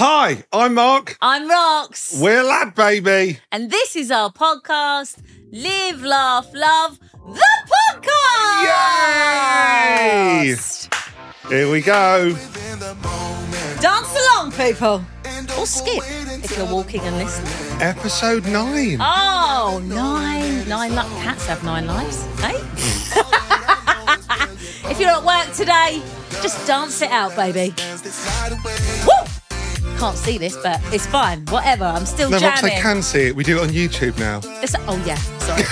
Hi, I'm Mark. I'm Rox. We're LadBaby. And this is our podcast, Live, Laugh, Love, the podcast! Yay! Here we go. Dance along, people. Or skip, if you're walking and listening. Episode 9. Oh, nine cats have 9 lives, eh? If you're at work today, just dance it out, baby. Woo! Can't see this, but it's fine. Whatever, I'm still No, jamming. Rox, they can see it. We do it on YouTube now. Oh, yeah. Sorry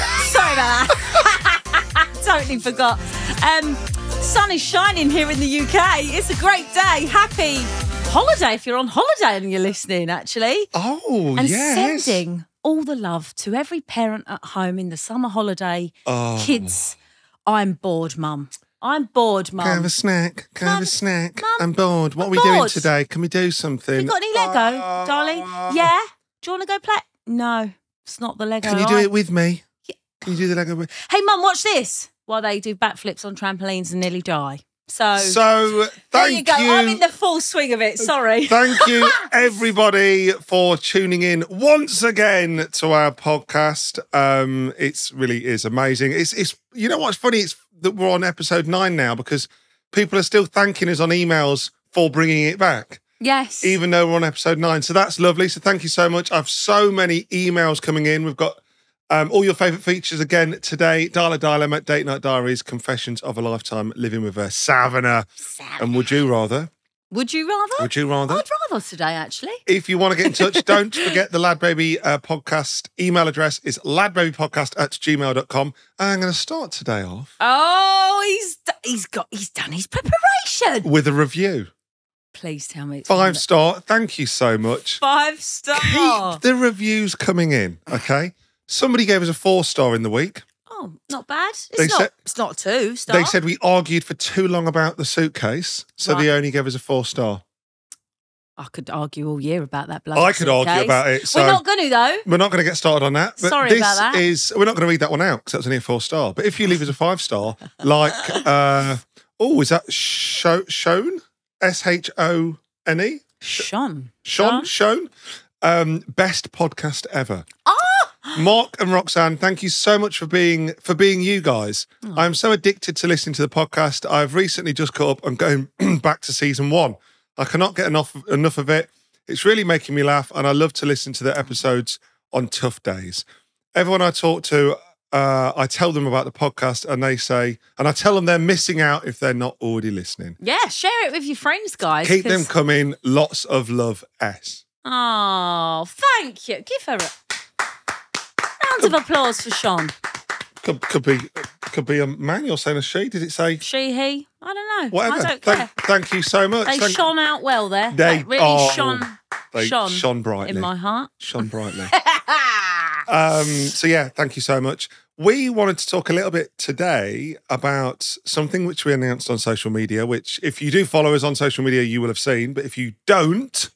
about that. Totally forgot. Sun is shining here in the UK. It's a great day. Happy holiday if you're on holiday and you're listening, actually. Oh, and yes. sending all the love to every parent at home in the summer holiday. Oh. Kids, I'm bored, Mum. I'm bored, Mum. Can I have a snack? Can I have a snack? Mum, I'm bored. What I'm are we doing bored. today? Can we do something? You got any Lego, darling? Yeah? Do you want to go play? No, it's not the Lego. Can you do it with me? Yeah. Can you do the Lego with Hey, Mum, watch this. While they do backflips on trampolines and nearly die. So there there you go. I'm in the full swing of it. Sorry. Thank you, everybody, for tuning in once again to our podcast. It really is amazing. It's you know what's funny? It's that we're on episode 9 now because people are still thanking us on emails for bringing it back. Yes. Even though we're on episode 9. So that's lovely. So thank you so much. I've so many emails coming in. We've got all your favourite features again today. Dilemma, Date Night Diaries, Confessions of a Lifetime, Living with a Savannah. And Would You Rather? Would you rather? Would you rather? I'd rather today, actually. If you want to get in touch, don't forget the LadBaby podcast email address is ladbabypodcast@gmail.com. I'm going to start today off. Oh, he's done his preparation. With a review. Please tell me it's 5-star. Thank you so much. 5-star. Keep the reviews coming in, okay? Somebody gave us a 4-star in the week. Oh, not bad. They It's not 2-star. They said we argued for too long about the suitcase, so Right. they only gave us a 4-star. I could argue all year about that bloody I could argue suitcase. about it. So We're not going to, though. we're not going to get started on that. But Sorry this about that. We're not going to read that one out because that was only a 4-star. But if you leave us a 5-star, like, is that Shone? S-H-O-N-E? Sean. Shone? Best podcast ever. Oh! Mark and Roxanne, thank you so much for being you guys. Oh. I'm so addicted to listening to the podcast. I've recently just caught up. I'm going back to season 1. I cannot get enough of it. It's really making me laugh, and I love to listen to the episodes on tough days. Everyone I talk to, I tell them about the podcast, and they say, and I tell them they're missing out if they're not already listening. Yeah, share it with your friends, guys. Keep them coming. Lots of love, S. Oh, thank you. Give her a round of applause for Sean. Could be a man. You're saying a she. Did it say She, he? I don't know. whatever? I don't care. Thank you so much. They shone out well there. They really shone brightly in my heart. Shone brightly. So yeah, thank you so much. We wanted to talk a little bit today about something which we announced on social media, which if you do follow us on social media, you will have seen. But if you don't,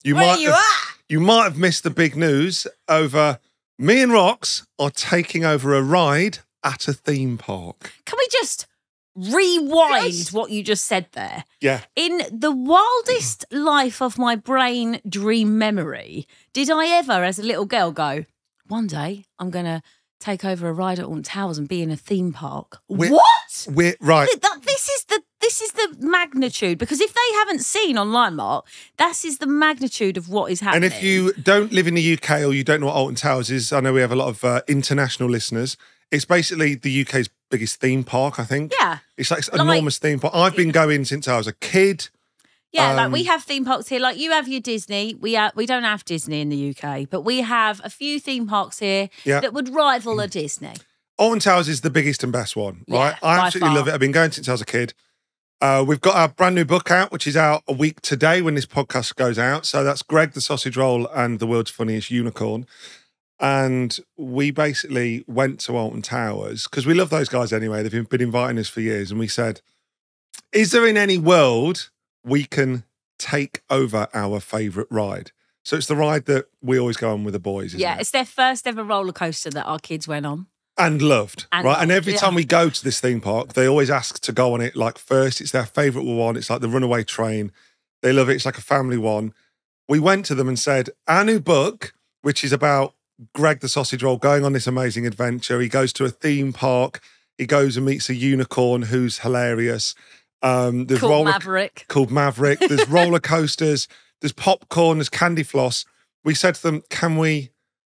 you might have missed the big news over me and Rox are taking over a ride at a theme park. Can we just rewind what you just said there? Yeah. In the wildest life of my brain dream memory, did I ever, as a little girl, go, one day I'm going to take over a ride at Alton Towers and be in a theme park? What? We're right. This is the magnitude, because if they haven't seen online, Mark, that is the magnitude of what is happening. And if you don't live in the UK or you don't know what Alton Towers is, I know we have a lot of international listeners. It's basically the UK's biggest theme park, I think. Yeah. It's like an enormous theme park. I've been going since I was a kid. Yeah, like we have theme parks here. Like you have your Disney. We don't have Disney in the UK, but we have a few theme parks here that would rival a Disney. Alton Towers is the biggest and best one, right? Yeah, I by absolutely far. love it. I've been going since I was a kid. We've got our brand new book out, which is out a week today when this podcast goes out. So that's Greg the Sausage Roll and the World's Funniest Unicorn. And we basically went to Alton Towers because we love those guys anyway. They've been inviting us for years. And we said, is there in any world we can take over our favourite ride? So it's the ride that we always go on with the boys, isn't it? It's their first ever roller coaster that our kids went on. And loved, And right? loved, And every yeah. time we go to this theme park, they always ask to go on it like first. It's their favourite one. It's like the runaway train. They love it. It's like a family one. we went to them and said, our new book, which is about Greg the sausage roll going on this amazing adventure. He goes to a theme park. He goes and meets a unicorn who's hilarious. There's called Maverick. Called Maverick. There's roller coasters. There's popcorn. There's candy floss. We said to them, can we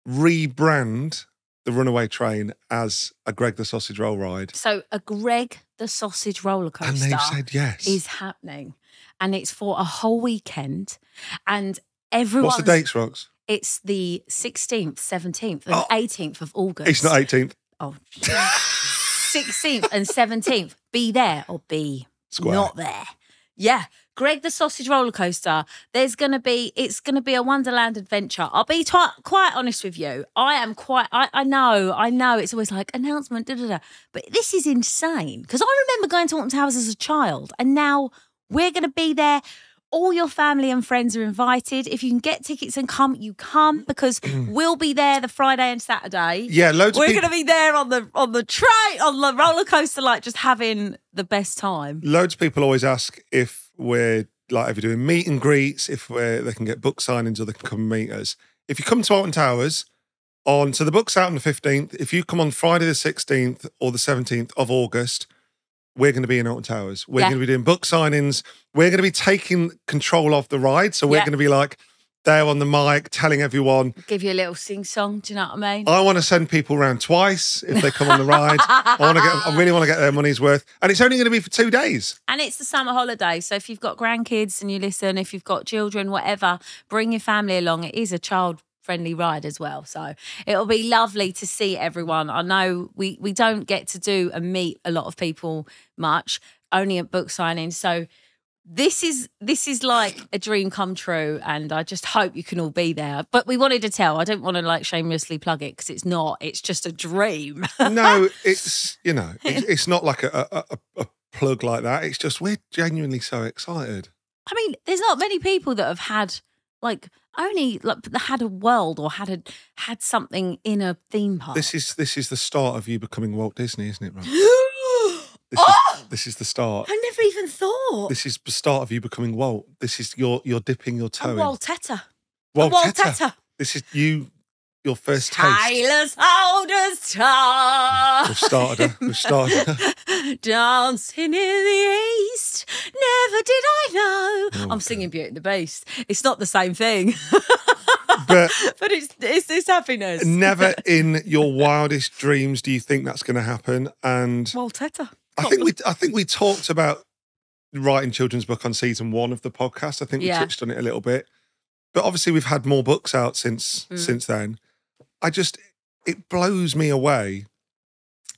rebrand the Runaway Train as a Greg the Sausage Roll ride? So a Greg the Sausage Roller Coaster. And they've said yes. Is happening. And it's for a whole weekend. And everyone. What's the dates, Rox? It's the 16th, 17th, and 18th of August. It's not 18th. Oh, 16th and 17th. Be there or be Square. Not there. Yeah. Greg the Sausage Roller Coaster. It's going to be a Wonderland adventure. I'll be quite honest with you. I know it's always like announcement, but this is insane. Because I remember going to Alton Towers as a child, and now we're going to be there. All your family and friends are invited. If you can get tickets and come, you come, because we'll be there the Friday and Saturday. Yeah, We're going to be there on the train, on the roller coaster, like just having the best time. Loads of people always ask if we're doing meet and greets, if they can get book signings or they can come and meet us. If you come to Alton Towers so the book's out on the 15th. If you come on Friday the 16th or the 17th of August, we're going to be in Alton Towers. We're going to be doing book signings. We're going to be taking control of the ride. So we're going to be like there on the mic, telling everyone. Give you a little sing-song, do you know what I mean? I want to send people around twice if they come on the ride. I really want to get their money's worth. And it's only going to be for 2 days. And it's the summer holiday. So if you've got grandkids and you listen, if you've got children, whatever, bring your family along. It is a child-friendly ride as well. So it'll be lovely to see everyone. I know we don't get to do and meet a lot of people much, only at book signings. So this is like a dream come true, and I just hope you can all be there. But we wanted to tell. I don't want to like shamelessly plug it because it's not. It's just a dream. No, it's it's not like a plug like that. It's just we're genuinely so excited. I mean, there's not many people that have had had a world or had something in a theme park. This is the start of you becoming Walt Disney, isn't it, Rob? This is the start. I never even thought. This is the start of you becoming Walt. This is you're dipping your toe in. Waltetta. Waltetta. This is your first taste. Sailors hold us star. We've started her. Dancing in the east, never did I know. I'm singing Beauty and the Beast. It's not the same thing. But it's happiness. Never in your wildest dreams do you think that's going to happen. And Waltetta. I think we talked about writing children's book on season 1 of the podcast. I think we touched on it a little bit. But obviously we've had more books out since then. It blows me away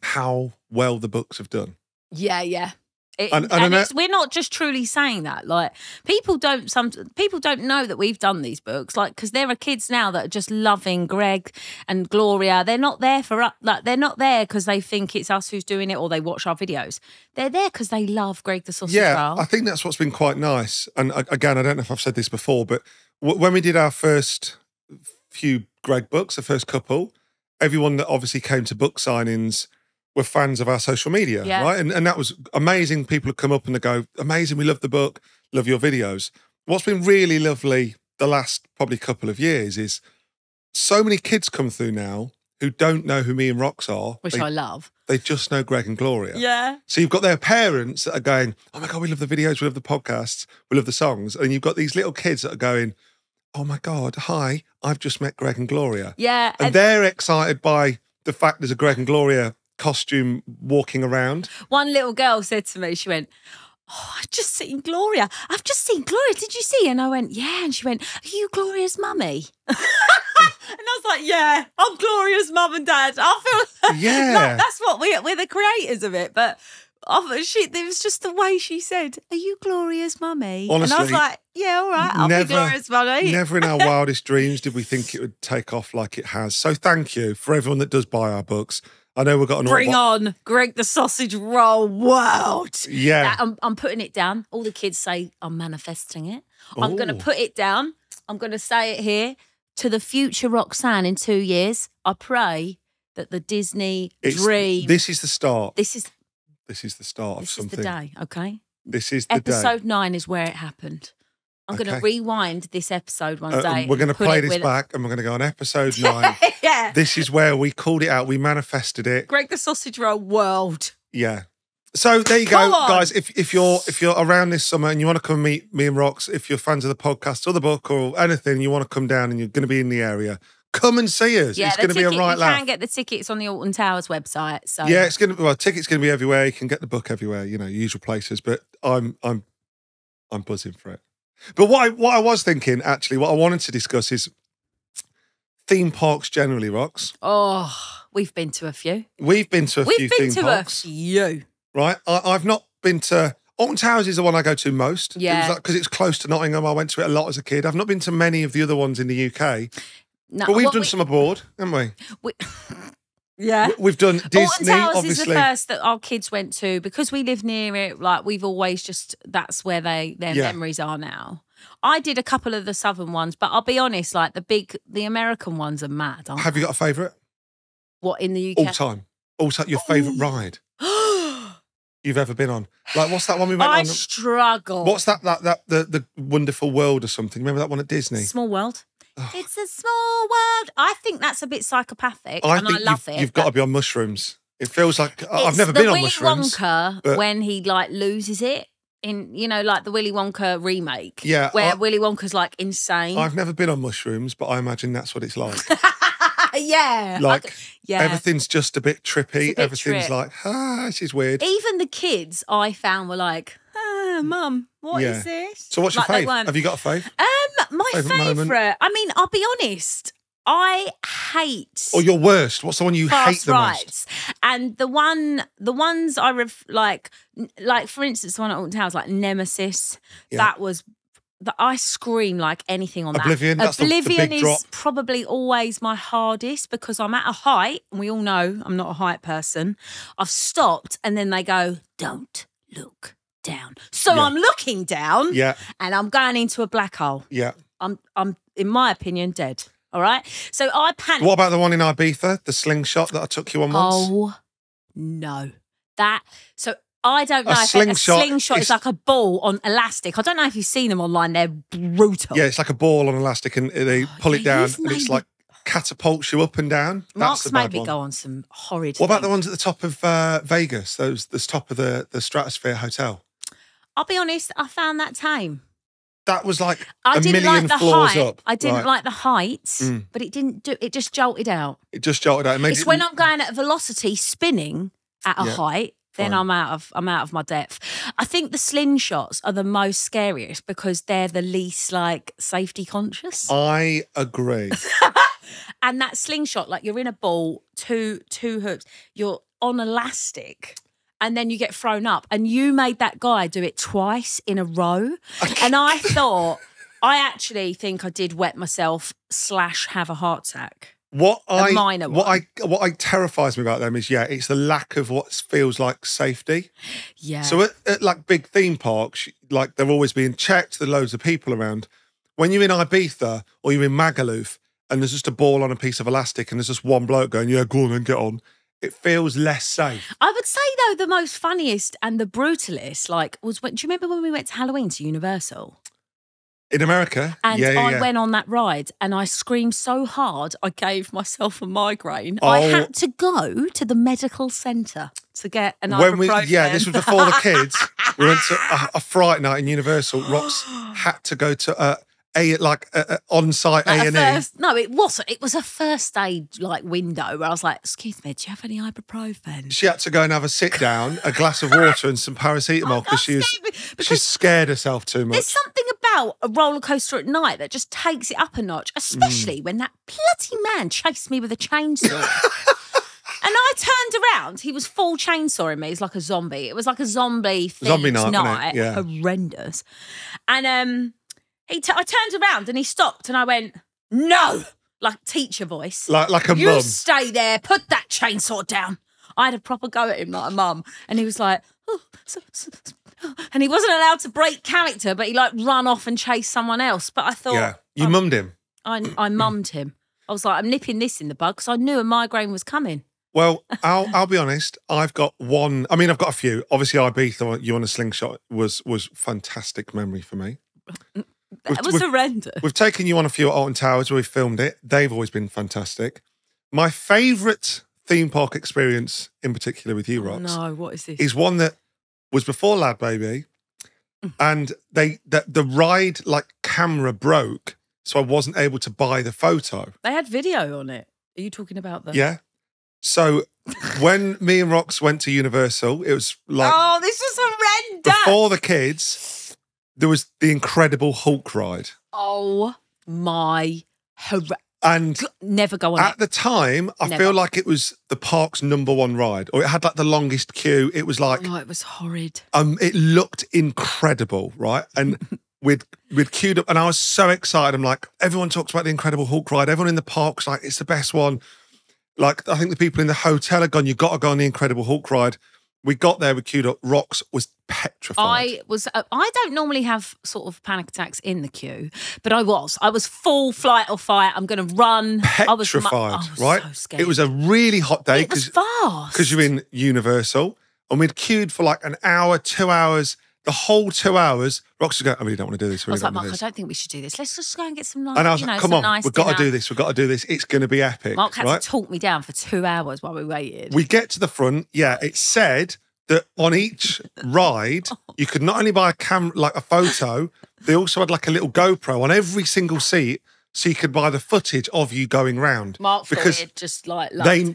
how well the books have done. Yeah. And we're not just truly saying that. Like people don't know that we've done these books. Like because there are kids now that are just loving Greg and Gloria. They're not there they're not there because they think it's us who's doing it or they watch our videos. They're there because they love Greg the Sausage Roll. I think that's what's been quite nice. And again, I don't know if I've said this before, but when we did our first few Greg books, the first couple, everyone that obviously came to book signings were fans of our social media, right? And that was amazing. People would come up and they go, amazing, we love the book, love your videos. What's been really lovely the last probably couple of years is so many kids come through now who don't know who me and Rox are. Which I love. They just know Greg and Gloria. Yeah. So you've got their parents that are going, oh my God, we love the videos, we love the podcasts, we love the songs. And you've got these little kids that are going, oh my God, hi, I've just met Greg and Gloria. Yeah. And they're excited by the fact there's a Greg and Gloria costume walking around. One little girl said to me, she went, oh, I've just seen Gloria. Did you see? And I went, yeah. And she went, are you Gloria's mummy? And I was like, yeah, I'm Gloria's mum and dad. I feel like that's what we're the creators of it. But it was just the way she said, are you Gloria's mummy? Honestly, and I was like, yeah, all right, I'll be Gloria's mummy. Never in our wildest dreams did we think it would take off like it has. So thank you for everyone that does buy our books. I know we've got an Bring on Greg the Sausage Roll world. Yeah. I'm putting it down. All the kids say I'm manifesting it. I'm going to put it down. I'm going to say it here. To the future Roxanne in 2 years, I pray that the Disney dream. This is the start. This is the start of something. This is the day, okay? This is the day. Episode 9 is where it happened. I'm going to rewind this episode one day. We're going to play this back and we're going to go on episode 9. Yeah. This is where we called it out. We manifested it. Greg the Sausage Roll world. Yeah. So there you go, guys. If you're around this summer and you want to come meet me and Rox, if you're fans of the podcast or the book or anything, you want to come down and you're going to be in the area, come and see us. Yeah, it's going to be a right laugh. You can get the tickets on the Alton Towers website. So yeah, it's going to tickets going to be everywhere. You can get the book everywhere. Usual places. But I'm buzzing for it. But what I was thinking, actually, what I wanted to discuss is theme parks generally, Rox. Oh, we've been to a few. We've been to a few theme parks. A few. Right? I've not been to... Alton Towers is the one I go to most. Yeah. Because it's close to Nottingham. I went to it a lot as a kid. I've not been to many of the other ones in the UK. No, but we've done some abroad, haven't we? Yeah. We've done Disney, Alton Towers obviously. is the first that our kids went to because we live near it. Like, we've always that's where their memories are now. I did a couple of the southern ones, but I'll be honest, like the American ones are mad, aren't Have you got a favourite? What, in the UK? All time, your favourite ride you've ever been on? Like, what's that one we went on? I struggle. What's that the Wonderful World or something? Remember that one at Disney? Small World. Oh. It's a small world. I think that's a bit psychopathic, and I love it. You've got to be on mushrooms. It feels like I've never been on mushrooms. Willy Wonka, when he like loses it in, like the Willy Wonka remake. Yeah, where Willy Wonka's like insane. I've never been on mushrooms, but I imagine that's what it's like. Yeah. Everything's just a bit trippy. Everything's like, this is weird. Even the kids I found were like, Mum, what is this? So what's your fave? Have you got a fave? My favourite. I mean, I'll be honest. I hate. Or your worst? What's the one you hate the most? And the ones I like for instance, the one at Alton Towers, like Nemesis. Yeah. That was. I scream like anything on Oblivion, that. That's Oblivion the big drop. Is probably always my hardest because I'm at a height, and we all know I'm not a height person. I've stopped, and then they go, "Don't look down." So I'm looking down, and I'm going into a black hole. Yeah, I'm in my opinion dead. All right, so I panicked. What about the one in Ibiza, the slingshot that I took you on once? Oh no, I don't know if a slingshot is like a ball on elastic. I don't know if you've seen them online. They're brutal. Yeah, it's like a ball on elastic and they pull it down and it's like catapults you up and down. Mark's made me go on some horrid What about the ones at the top of Vegas, the top of the Stratosphere Hotel? I'll be honest, I found that tame. That was like a million floors up. I didn't like the heights, but it just jolted out. It just jolted out. It's when I'm going at a velocity, spinning at a height, then I'm out of my depth. I think the slingshots are the most scariest because they're the least like safety conscious. I agree. And that slingshot, like you're in a ball, two hooks, you're on elastic. And then you get thrown up. And you made that guy do it twice in a row. And I actually think I did wet myself / have a heart attack. What terrifies me about them is, it's the lack of what feels like safety. Yeah. So at like big theme parks, like they're always being checked, there's loads of people around. When you're in Ibiza or you're in Magaluf and there's just a ball on a piece of elastic and there's just one bloke going, yeah, go on and get on. It feels less safe. I would say, though, the most funniest and the brutalist, was do you remember when we went to Halloween to Universal? In America? And I went on that ride and I screamed so hard I gave myself a migraine. Oh. I had to go to the medical centre to get an ibuprofen. This was before the kids. We went to a Fright night in Universal. Rox had to go to on-site A&E. No, it wasn't. It was a first aid window where I was like, excuse me, do you have any ibuprofen? She had to go and have a sit down, a glass of water and some paracetamol because she scared herself too much. There's something about a roller coaster at night that just takes it up a notch, especially when that bloody man chased me with a chainsaw. And I turned around. He was full chainsawing me. He's like a zombie. It was like a zombie night. Yeah. Horrendous. And I turned around and he stopped and I went, no, like teacher voice. Like a mum. You stay there, put that chainsaw down. I had a proper go at him like a mum. And he was like, and he wasn't allowed to break character, but he run off and chase someone else. But I thought. Yeah, you mummed him. I mummed him. I was like, I'm nipping this in the bud because I knew a migraine was coming. Well, I'll be honest. I've got one. I mean, I've got a few. Obviously, Ibiza, you on a slingshot was fantastic memory for me. That was horrendous. We've taken you on a few at Alton Towers where we've filmed it. They've always been fantastic. My favourite theme park experience in particular with you, Rox. No, what is this? Is one that was before LadBaby, and the ride camera broke, so I wasn't able to buy the photo. They had video on it. Are you talking about that? Yeah. So when me and Rox went to Universal, it was like oh, this was horrendous. Before the kids, there was the Incredible Hulk ride. Oh my And never go on at the time, I feel like it was the park's #1 ride, or it had the longest queue. It was like, oh, it was horrid. It looked incredible, right? And we'd queued up, and I was so excited. I'm like, everyone talks about the Incredible Hulk ride. Everyone in the park's like, it's the best one. Like, I think the people in the hotel had gone, you got to go on the Incredible Hulk ride. We got there, we queued up. Rox was petrified. I don't normally have sort of panic attacks in the queue, but I was full flight or fight. I'm going to run. Petrified, I was right? So scared. It was a really hot day. It was fast. Because you're in Universal, and we'd queued for like an hour, 2 hours. The whole 2 hours, Rox was going, I really don't want to do this. I was like, Mark, I don't think we should do this. Let's just go and get some nice, and I was like, come on, nice we've got to dinner. do this. We've got to do this. It's going to be epic. Mark had right? to talk me down for 2 hours while we waited. We get to the front. Yeah, it said that on each ride, you could not only buy a camera, like a photo, they also had like a little GoPro on every single seat, so you could buy the footage of you going round. Mark because thought just like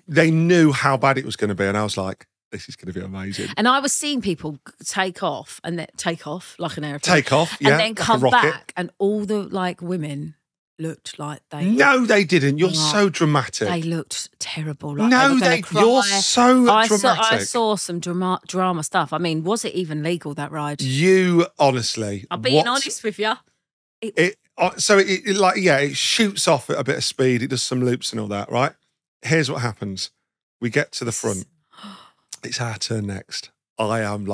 they knew how bad it was going to be, and I was like, this is going to be amazing. And I was seeing people take off like an airplane. Take off, yeah, and then like come a rocket. back, and all the women looked like they. No, they didn't. You're so dramatic. They looked terrible. Like no, you're so dramatic. I saw some drama stuff. I mean, was it even legal, that ride? You honestly, I'm being honest with you. It shoots off at a bit of speed. It does some loops and all that, right? Here's what happens. We get to the front. It's our turn next. I'm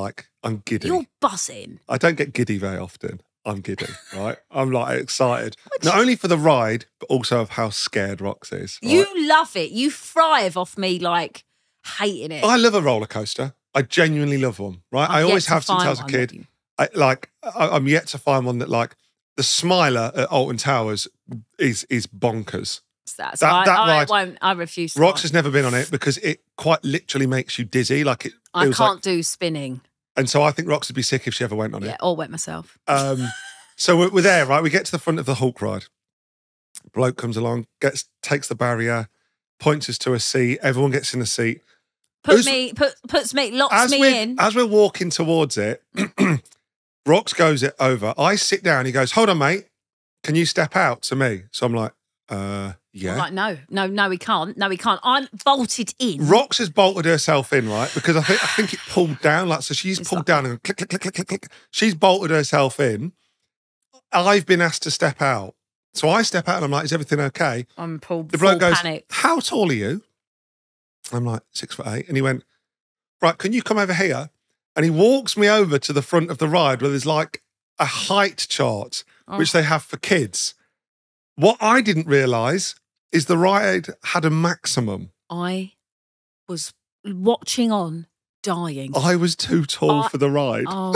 giddy. You're buzzing. I don't get giddy very often. I'm giddy, right? I'm like excited. Not only for the ride, but also of how scared Rox is. Right? You love it. You thrive off me like hating it. I love a roller coaster. I genuinely love one, right? I always have since I was a kid. I'm yet to find one that like the Smiler at Alton Towers is bonkers. I refuse to. Rox has never been on it because it quite literally makes you dizzy. I can't do spinning. And so I think Rox would be sick if she ever went on it. Yeah, or wet myself. So we're there, right? We get to the front of the Hulk ride. Bloke comes along, takes the barrier, points us to a seat. Everyone gets in a seat. Locks me in. As we're walking towards it, Rox goes it over. I sit down. He goes, "Hold on, mate. Can you step out to me?" So I'm like, yeah. I'm like, no, we can't. No, we can't. I'm bolted in. Rox has bolted herself in, right? Because I think it pulled down. So she's pulled down and click, click, click, click, click, click. She's bolted herself in. I've been asked to step out. So I step out and I'm like, is everything okay? I'm pulled. The bloke goes, panic. How tall are you? I'm like, 6'8". And he went, right, can you come over here? And he walks me over to the front of the ride where there's like a height chart, which they have for kids. What I didn't realise is the ride had a maximum. I was watching on, dying. I was too tall for the ride. Oh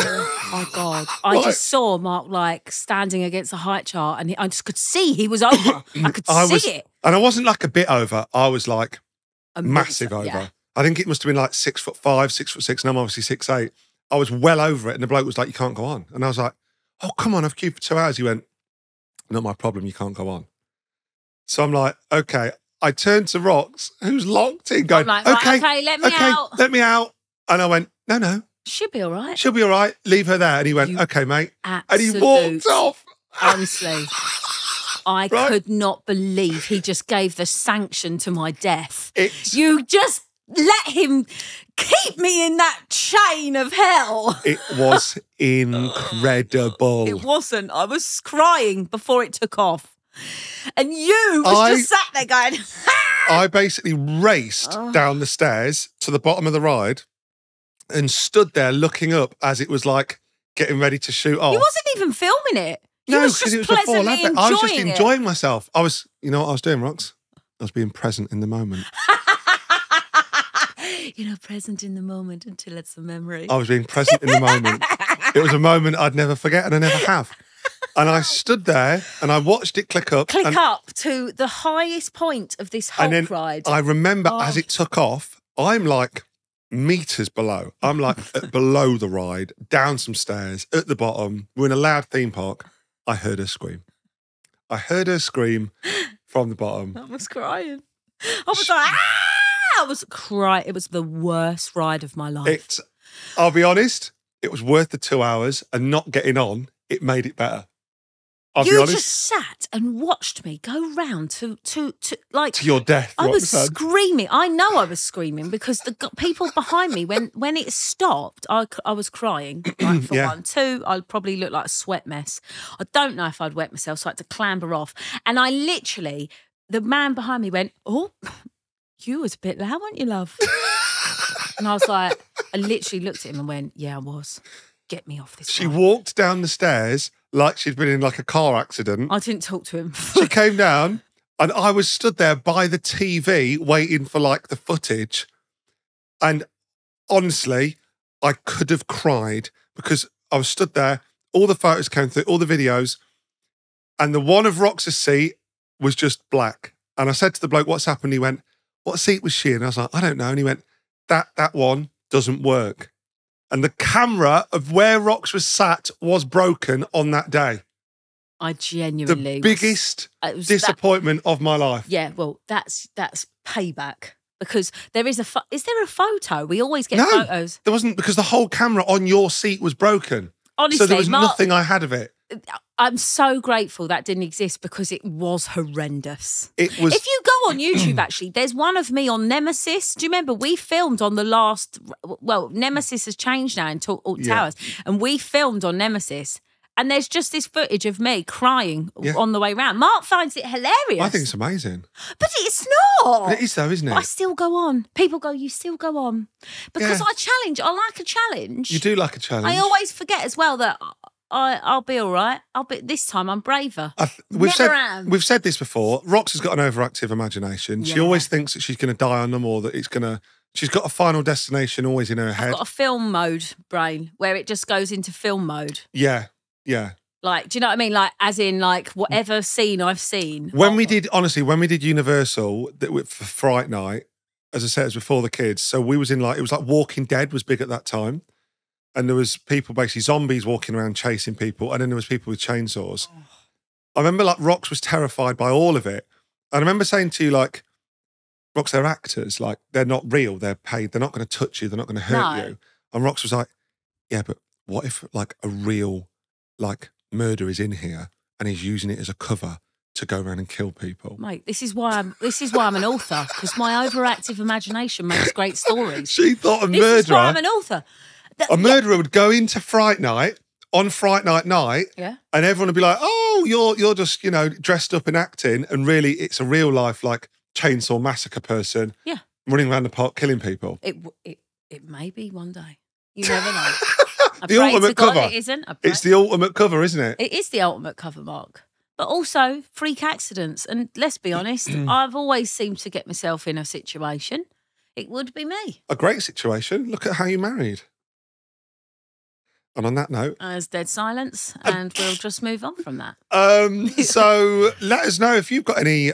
my God. I just saw Mark like standing against a height chart and I just could see he was over. I could see it. And I wasn't like a bit over. I was like massive over. Yeah. I think it must have been like 6'5", 6'6", and I'm obviously 6'8". I was well over it and the bloke was like, you can't go on. And I was like, oh, come on, I've queued for 2 hours. He went, not my problem, you can't go on. So I'm like, okay. I turned to Rox, who's locked in, going, I'm like, okay, let me out. And I went, no. She'll be all right. She'll be all right. Leave her there. And he went, okay, mate. And he walked off. Honestly, I could not believe he just gave the sanction to my death. You just let him keep me in that chain of hell. It was incredible. It wasn't. I was crying before it took off. And you was just sat there going, I basically raced down the stairs to the bottom of the ride and stood there looking up as it was like getting ready to shoot off. He wasn't even filming it. No, because it was before LadBaby. I was just enjoying myself. You know what I was doing, Rox? I was being present in the moment. Present in the moment until it's a memory. I was being present in the moment. It was a moment I'd never forget and I never have. And I stood there and I watched it click up. Click up to the highest point of this Hulk ride. I remember as it took off, I'm like meters below. I'm like below the ride, down some stairs, at the bottom. We're in a loud theme park. I heard her scream. I heard her scream from the bottom. I was crying. I was like, I was crying. It was the worst ride of my life. I'll be honest, it was worth the 2 hours, and not getting on, it made it better. I'll be honest. You just sat and watched me go round to your death. I was Roxanne. screaming. I know I was screaming because the people behind me, when it stopped, I was crying. Like, for one. Two, I probably looked like a sweat mess. I don't know if I'd wet myself, so I had to clamber off. And I literally, the man behind me went, "Oh, you was a bit loud, weren't you, love?" And I was like, I literally looked at him and went, "Yeah, I was. Get me off this." She walked down the stairs like she'd been in like a car accident. I didn't talk to him. She came down and I was stood there by the TV waiting for like the footage. And honestly, I could have cried because I was stood there. All the photos came through, all the videos. And the one of Rox's seat was just black. And I said to the bloke, "What's happened?" He went, "What seat was she in?" I was like, "I don't know." And he went, that one doesn't work. And the camera of where Rox was sat was broken on that day. I genuinely... The biggest disappointment of my life. Yeah, well, that's payback. Because there is is there a photo? We always get photos. There wasn't, because the whole camera on your seat was broken. Honestly, so there was nothing I had of it. I'm so grateful that didn't exist because it was horrendous. It was. If you go on YouTube, actually, there's one of me on Nemesis. Do you remember we filmed on the last? Well, Nemesis has changed now into Alt Towers, and we filmed on Nemesis. And there's just this footage of me crying on the way round. Mark finds it hilarious. I think it's amazing. But it's not. It is though, isn't it? I still go on. People go, "You still go on." Because I challenge. I like a challenge. You do like a challenge. I always forget as well that I'll be all right. This time I'm braver. We've said this before. Rox has got an overactive imagination. Yeah. She always thinks that she's going to die on them or that it's going to... She's got a final destination always in her head. I've got a film mode brain where it just goes into film mode. Yeah. Yeah. Like, do you know what I mean? Like, as in, like, whatever scene I've seen. When we did Universal for Fright Night, as I said, it was before the kids. So we was in it was like Walking Dead was big at that time. And there was people, basically zombies walking around chasing people. And then there was people with chainsaws. Oh. I remember Rox was terrified by all of it. And I remember saying to you, Rox, they're actors. They're not real. They're paid. They're not going to touch you. They're not going to hurt you. And Rox was like, yeah, but what if a real... murder is in here and he's using it as a cover to go around and kill people. Mate, this is why I'm an author, because my overactive imagination makes great stories. She thought This is why I'm an author. A murderer would go into Fright Night on Fright Night, and everyone would be like, "Oh, you're just dressed up and acting," and really it's a real life chainsaw massacre person, running around the park killing people. It may be one day. You never know. The ultimate cover. It isn't. It's the ultimate cover, isn't it? It is the ultimate cover, Mark. But also freak accidents. And let's be honest, I've always seemed to get myself in a situation. It would be me. A great situation. Look at how you married. And on that note... There's dead silence, and we'll just move on from that. So let us know if you've got any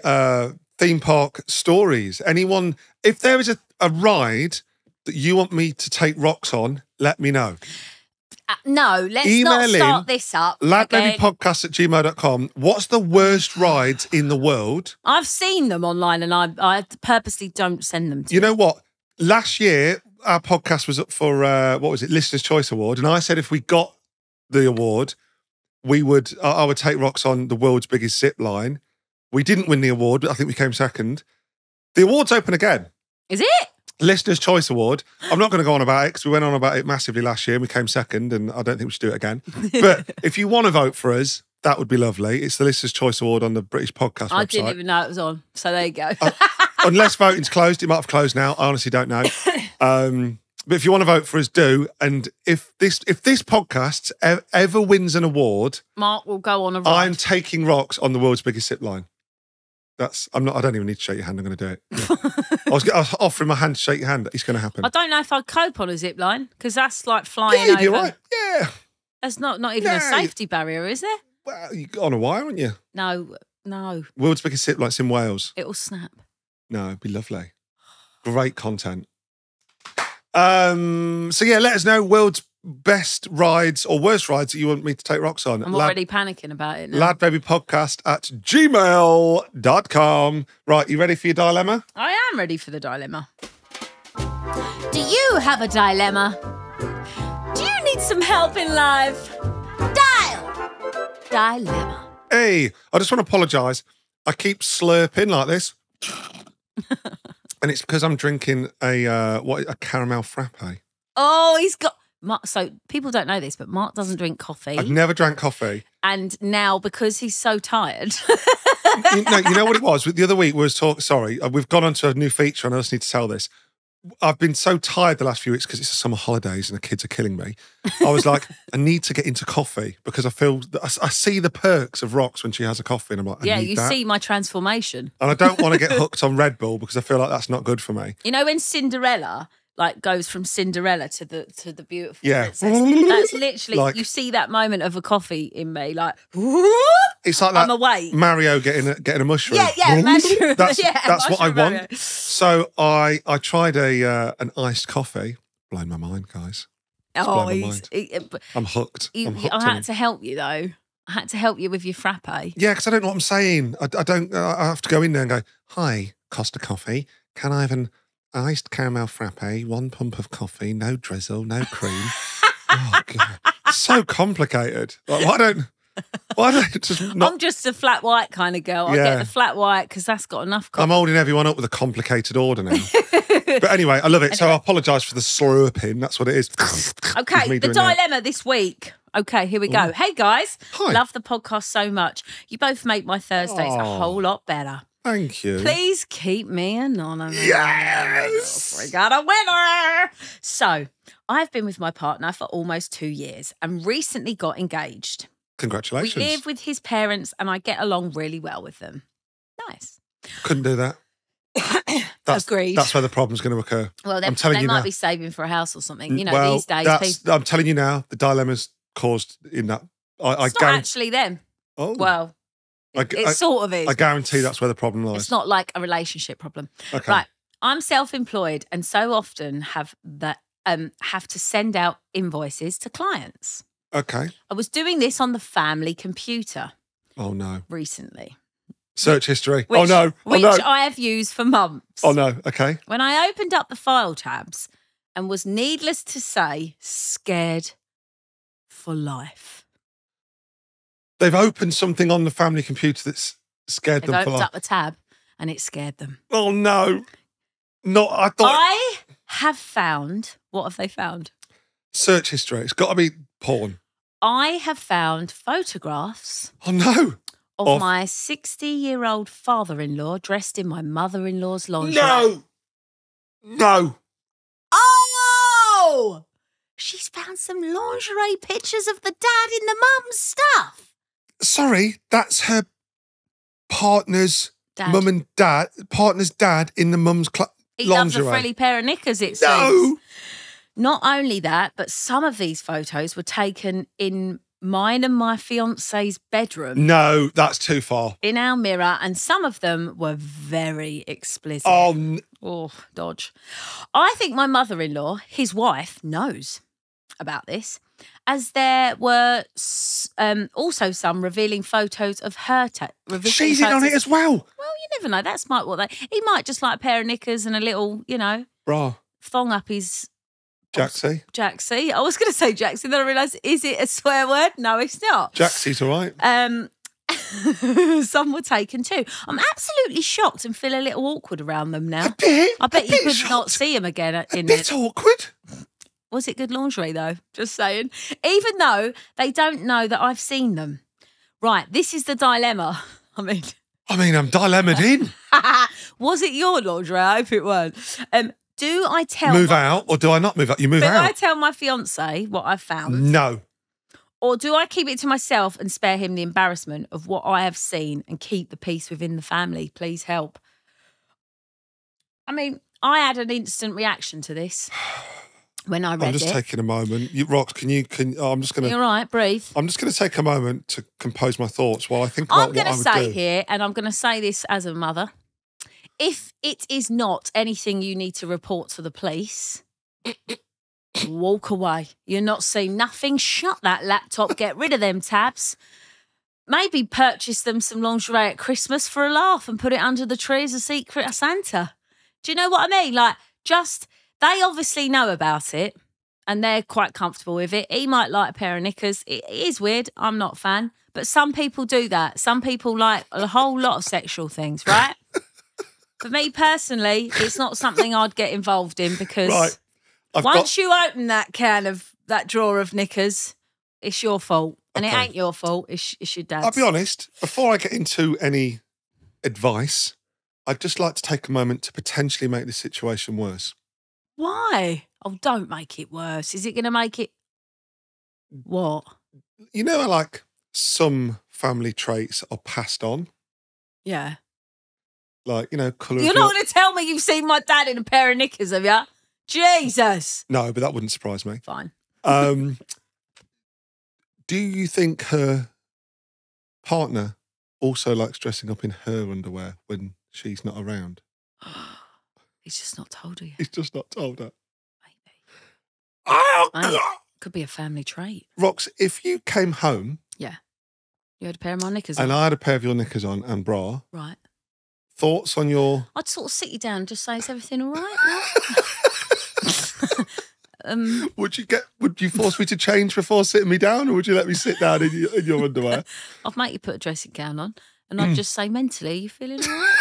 theme park stories. Anyone, if there is a ride that you want me to take Rox on, let me know. No, let's not start this up. LadBabyPodcast@gmail.com. What's the worst rides in the world? I've seen them online and I purposely don't send them to you. You know what? Last year, our podcast was up for, Listener's Choice Award. And I said if we got the award, I would take Rox on the world's biggest zip line. We didn't win the award, but I think we came second. The award's open again. Is it? Listener's Choice Award. I'm not going to go on about it because we went on about it massively last year and we came second and I don't think we should do it again. But if you want to vote for us, that would be lovely. It's the Listener's Choice Award on the British Podcast website. I didn't even know it was on. So there you go. Unless voting's closed. It might have closed now. I honestly don't know. But if you want to vote for us, do. And if this podcast ever wins an award... Mark will go on a ride. I'm taking Rox on the world's biggest zip line. I don't even need to shake your hand. I'm going to do it. I was offering my hand to shake your hand. It's going to happen. I don't know if I'd cope on a zip line because that's like flying over. You're right. Yeah. That's not even a safety barrier, is there? Well, you're on a wire, aren't you? No. World's biggest zip lights in Wales. It'll snap. No, it'd be lovely. Great content. So yeah, let us know world's best rides or worst rides that you want me to take Rox on. I'm already panicking about it now. LadBabyPodcast@gmail.com. Right, you ready for your dilemma? I am ready for the dilemma. Do you have a dilemma? Do you need some help in life? Dial dilemma. Hey, I just want to apologise. I keep slurping like this. And it's because I'm drinking a caramel frappe. Oh, he's got... Mark, so people don't know this, but Mark doesn't drink coffee. I've never drank coffee. And now, because he's so tired... you know what it was? The other week we was talking... Sorry, we've gone on to a new feature and I just need to tell this. I've been so tired the last few weeks because it's the summer holidays and the kids are killing me. I was like, I need to get into coffee because I feel I see the perks of Rox when she has a coffee, and I'm like, I need that. See my transformation, and I don't want to get hooked on Red Bull because I feel like that's not good for me. You know when Cinderella goes from Cinderella to the beautiful princess? That's literally you see that moment of a coffee in me, like it's like I'm awake. Mario getting a mushroom. Yeah, mushroom. That's what I Mario. want. So I tried an iced coffee. Blown my mind, guys. I'm hooked. I had to help you though. I had to help you with your frappe. Yeah, because I don't know what I'm saying. I don't. I have to go in there and go, "Hi, Costa Coffee. Can I have an iced caramel frappe, 1 pump of coffee, no drizzle, no cream." Oh God, it's so complicated. Like, why don't just not? I'm just a flat white kind of girl. I get the flat white because that's got enough coffee. I'm holding everyone up with a complicated order now. But anyway, I love it. So I apologise for the slurping. That's what it is. Okay, the dilemma this week. Okay, here we go. Ooh. Hey guys, Hi. Love the podcast so much. You both make my Thursdays a whole lot better. Thank you. Please keep me anonymous. Yes! We got a winner. So, I've been with my partner for almost 2 years and recently got engaged. Congratulations. We live with his parents and I get along really well with them. Nice. Couldn't do that. Agreed. That's where the problem's going to occur. Well, I'm telling they you might now. be saving for a house or something. You know, Well, these days. I'm telling you now, the dilemma's caused in that. It's not actually them. Oh. Well, it sort of is. I guarantee that's where the problem lies. It's not like a relationship problem. Okay. Right. I'm self-employed and so often have to send out invoices to clients. Okay. I was doing this on the family computer. Oh no. Recently. Search history. Which I have used for months. Oh no. Okay. When I opened up the file tabs and was needless to say scared for life. They've opened something on the family computer that's scared them for They've opened life. up the tab and it scared them. Oh no. I have found, what have they found? Search history. It's got to be porn. I have found photographs. Oh no. Of my 60-year-old father-in-law dressed in my mother-in-law's lingerie. No. Oh! She's found some lingerie pictures of the dad in the mum's stuff. Sorry, that's her partner's Dad. mum and dad, partner's dad in the mum's He lingerie. loves a frilly pair of knickers, it No. seems. Not only that, but some of these photos were taken in mine and my fiance's bedroom. No, that's too far. In our mirror, and some of them were very explicit. Oh, dodge. I think my mother-in-law, his wife, knows about this, as there were also some revealing photos of her. She's in on it as well. Well, you never know. That's he might just like a pair of knickers and a little, Bra. thong up his... Jaxie. I was going to say Jaxie, then I realised, is it a swear word? No, it's not. Jaxie's all right. Some were taken too. I'm absolutely shocked and feel a little awkward around them now. I bet you could not see them again. A bit awkward. Was it good lingerie though? Just saying. Even though they don't know that I've seen them. Right, this is the dilemma. I mean, I'm dilemmaed in. Was it your lingerie? I hope it weren't. Do I tell... Move out or do I not move out? You move out. Do I tell my fiancé what I've found? No. Or do I keep it to myself and spare him the embarrassment of what I have seen and keep the peace within the family? Please help. I mean, I had an instant reaction to this. when I read I'm just it. taking a moment. Rox, I'm just going to... You're right, breathe. I'm just going to take a moment to compose my thoughts while I think I'm about going what to I would say do. here, and I'm going to say this as a mother, if it is not anything you need to report to the police, walk away. You're not seeing nothing. Shut that laptop. Get rid of them tabs. Maybe purchase them some lingerie at Christmas for a laugh and put it under the tree as a secret Santa. Do you know what I mean? Like, they obviously know about it and they're quite comfortable with it. He might like a pair of knickers. It is weird. I'm not a fan. But some people do that. Some people like a whole lot of sexual things, right? For me personally, it's not something I'd get involved in because once you open that drawer of knickers, it's your fault. And it ain't your fault, it's your dad's. I'll be honest, before I get into any advice, I'd just like to take a moment to potentially make the situation worse. Why? Oh, don't make it worse. Is it going to make it... What? You know, like some family traits are passed on? Yeah. Like, you know, colour. You're not going to tell me you've seen my dad in a pair of knickers, have you? Jesus. No, but that wouldn't surprise me. Fine. Do you think her partner also likes dressing up in her underwear when she's not around? He's just not told her yet. He's just not told her. Maybe. Oh, could be a family trait. Rox, if you came home... Yeah. You had a pair of my knickers on. And I had a pair of your knickers on and bra. Right. Thoughts on your... I'd sort of sit you down and just say, is everything all right? Would you force me to change before sitting me down, or would you let me sit down in your underwear? I'd make you put a dressing gown on and I'd just say, mentally, are you feeling all right?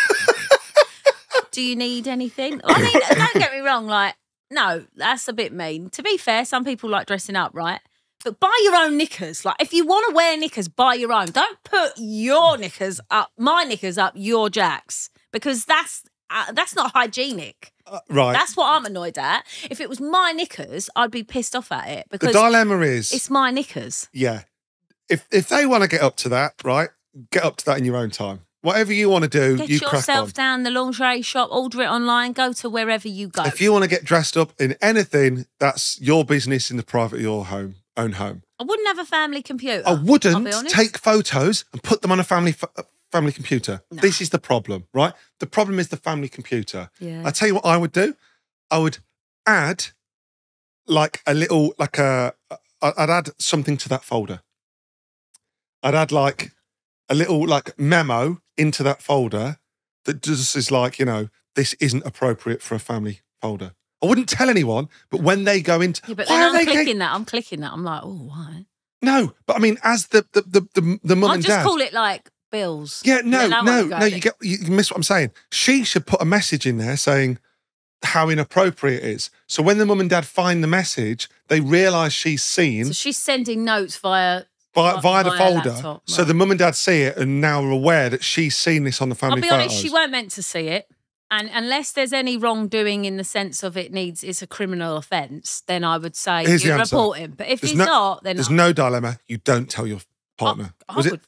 Do you need anything? I mean, don't get me wrong, like, no, that's a bit mean. To be fair, some people like dressing up, right? But buy your own knickers. Like, if you want to wear knickers, buy your own. Don't put your knickers up, my knickers up your jacks, because that's not hygienic. Right. That's what I'm annoyed at. If it was my knickers, I'd be pissed off at it because the dilemma is it's my knickers. Yeah. If they want to get up to that, right, get up to that in your own time. Whatever you want to do, you crack on. Get yourself down the lingerie shop, order it online, go to wherever you go. If you want to get dressed up in anything, that's your business in the private of your own home. I wouldn't have a family computer. I wouldn't take photos and put them on a family computer. No. This is the problem, right? The problem is the family computer. Yeah. I tell you what I would do. I would add like a little, I'd add something to that folder. I'd add like a little like memo into that folder that just is like, you know, this isn't appropriate for a family folder. I wouldn't tell anyone, but when they go into... Yeah, but then I'm clicking that. I'm like, oh, why? No, but I mean, as the mum and dad... I'll just call it like bills. Yeah, no, you miss what I'm saying. She should put a message in there saying how inappropriate it is. So when the mum and dad find the message, they realise she's seen... So she's sending notes via the folder. Laptop, so the mum and dad see it and now are aware that she's seen this on the family photos. I'll be honest, she weren't meant to see it. And unless there's any wrongdoing in the sense of it's a criminal offence, then I would say you report him. But if he's not, then... There's no dilemma. You don't tell your partner. Was it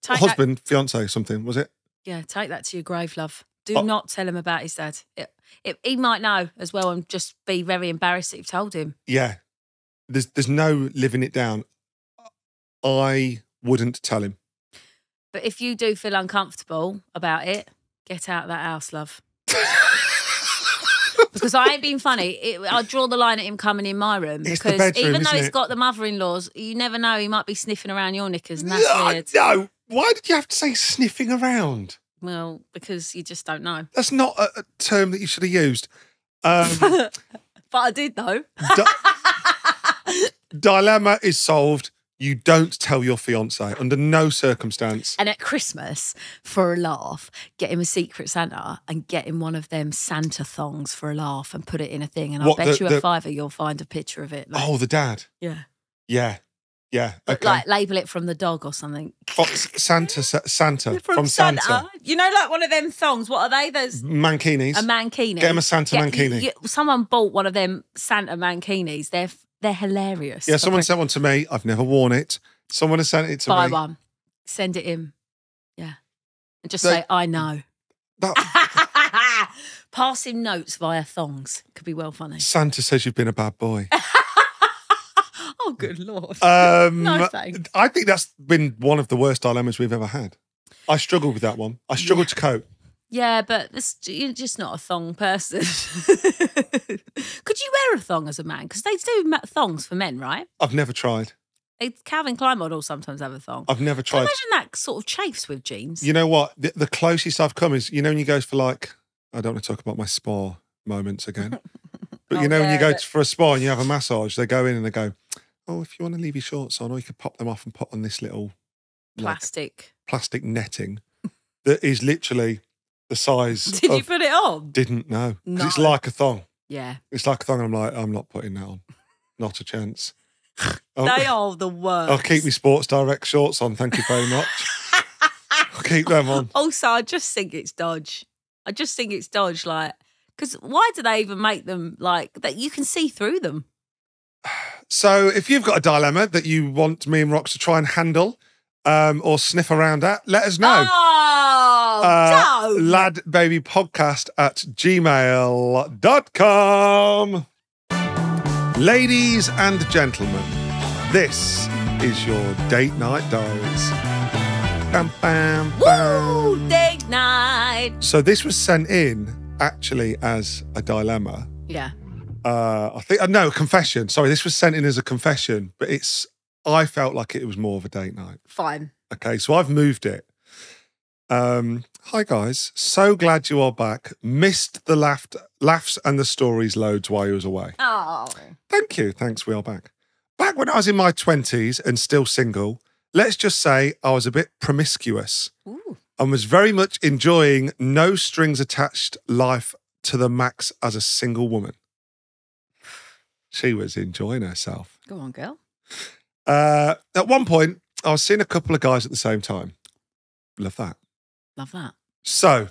husband, fiancé, something, was it? Yeah, take that to your grave, love. Do not tell him about his dad. He might know as well and just be very embarrassed that you've told him. Yeah. There's no living it down. I wouldn't tell him. But if you do feel uncomfortable about it, get out of that house, love. Because I ain't being funny. I draw the line at him coming in my room. It's because the bedroom, even though he's it? got the mother-in-laws, you never know. He might be sniffing around your knickers, and that's weird. No. Why did you have to say sniffing around? Well, because you just don't know. That's not a term that you should have used. But I did, though. Dilemma is solved. You don't tell your fiancé under no circumstance. And at Christmas, for a laugh, get him a secret Santa and get him one of them Santa thongs for a laugh and put it in a thing. And I'll bet you a fiver you'll find a picture of it. Like, the dad? Yeah. Yeah. Yeah. Okay. Like label it from the dog or something. Santa from Santa. You know, like one of them thongs. What are they? Those mankinis. A mankini. Get him a Santa mankini. Someone bought one of them Santa mankinis. They're hilarious. Yeah, someone sent one to me. I've never worn it. Someone has sent it to me. Buy one. Send it in. Yeah. And just say, I know. Passing notes via thongs could be well funny. Santa says you've been a bad boy. Oh, good Lord. No thanks. I think that's been one of the worst dilemmas we've ever had. I struggled with that one. I struggled to cope. Yeah, but you're just not a thong person. Could you wear a thong as a man? Because they do thongs for men, right? I've never tried. Calvin Klein models sometimes have a thong. I've never tried. Imagine that sort of chafes with jeans. You know what? The closest I've come is, when you go for like, I don't want to talk about my spa moments again, but when you go for a spa and you have a massage, they go in and they go, oh, if you want to leave your shorts on, or you could pop them off and put on this little plastic netting that is literally the size. Did you put it on? Didn't know. No. It's like a thong. Yeah. It's like a thong. And I'm like, I'm not putting that on. Not a chance. They are the worst. I'll keep my Sports Direct shorts on. Thank you very much. I'll keep them on. Also, I just think it's dodge. Like, because why do they even make them like that? You can see through them. So if you've got a dilemma that you want me and Rox to try and handle or sniff around at, let us know. Oh, don't. ladbabypodcast@gmail.com. Ladies and gentlemen, this is your date night diaries. Bam, bam, bam. Woo, date night. So this was sent in actually as a dilemma. Yeah. No, confession. Sorry, this was sent in as a confession, but I felt like it was more of a date night. Fine. Okay, so I've moved it. Hi guys, so glad you are back. Missed the laughs and the stories loads while you was away. Oh. Thank you. Thanks, we are back. Back when I was in my 20s and still single, let's just say I was a bit promiscuous. Ooh. And was very much enjoying no strings attached life to the max as a single woman. She was enjoying herself. Go on, girl. At one point, I was seeing a couple of guys at the same time. Love that. Love that. So,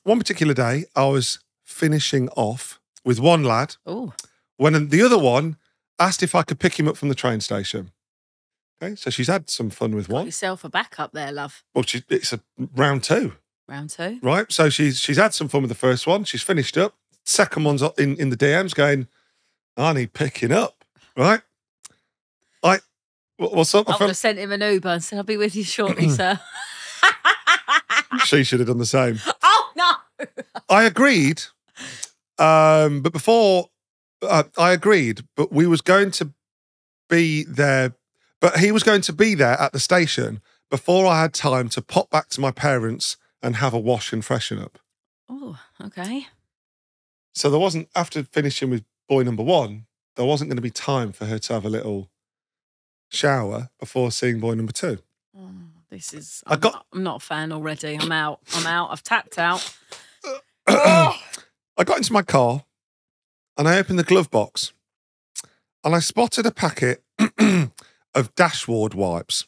one particular day, I was finishing off with one lad. Ooh. When the other one asked if I could pick him up from the train station. Okay, so she's had some fun with Got one. yourself a backup there, love. Well, it's a round two. Round two. Right, so she's had some fun with the first one. She's finished up. Second one's in the DMs going, I need picking up, right? What's up? I would have sent him an Uber and said, I'll be with you shortly, sir. She should have done the same. Oh, no. I agreed, but before I agreed, but we was going to be there, but he was going to be there at the station before I had time to pop back to my parents and have a wash and freshen up. Oh, okay. So there wasn't, after finishing with boy number one, there wasn't going to be time for her to have a little shower before seeing boy number two. Oh, I'm not a fan already. I'm out. I've tapped out. I got into my car and I opened the glove box and I spotted a packet of dashboard wipes.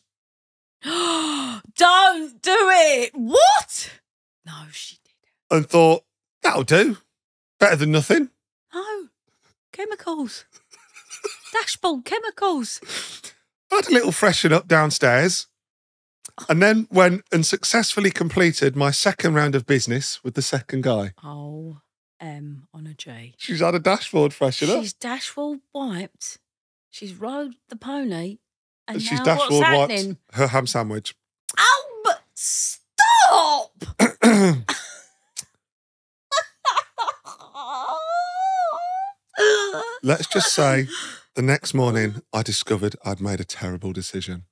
Don't do it. What? No, she did. And thought, that'll do. Better than nothing. No. Chemicals. Dashboard chemicals. I had a little freshen up downstairs and then went and successfully completed my second round of business with the second guy. O-M on a J. She's had a dashboard freshen up. She's dashboard wiped. She's rode the pony. And she's now dashboard what's wiped happening? her ham sandwich. Oh, but stop! Let's just say the next morning I discovered I'd made a terrible decision.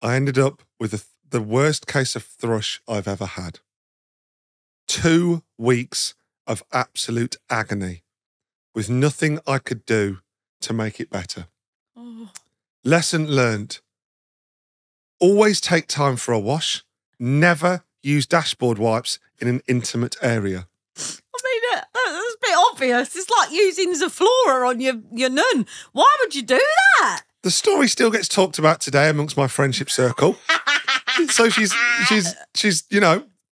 I ended up with the worst case of thrush I've ever had. 2 weeks of absolute agony with nothing I could do to make it better. Oh. Lesson learned. Always take time for a wash. Never use dashboard wipes in an intimate area. I mean, that's a bit obvious. It's like using Zaflora on your nun. Why would you do that? The story still gets talked about today amongst my friendship circle. So she's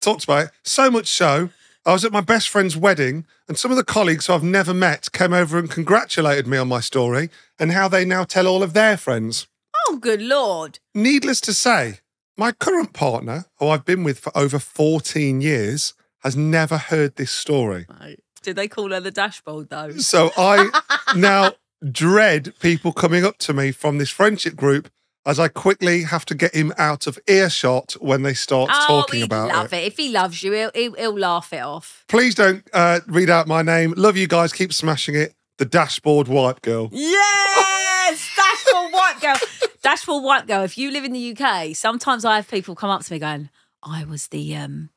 talked about it. So much so, I was at my best friend's wedding and some of the colleagues who I've never met came over and congratulated me on my story and how they now tell all of their friends. Oh, good Lord. Needless to say, my current partner, who I've been with for over 14 years, has never heard this story. Right. Did they call her the dashboard though? So I now dread people coming up to me from this friendship group as I quickly have to get him out of earshot when they start talking about love it. If he loves you, he'll laugh it off. Please don't read out my name. Love you guys. Keep smashing it. The dashboard wipe girl. Yes! Dashboard wipe girl. Dashboard wipe girl. If you live in the UK, sometimes I have people come up to me going, I was the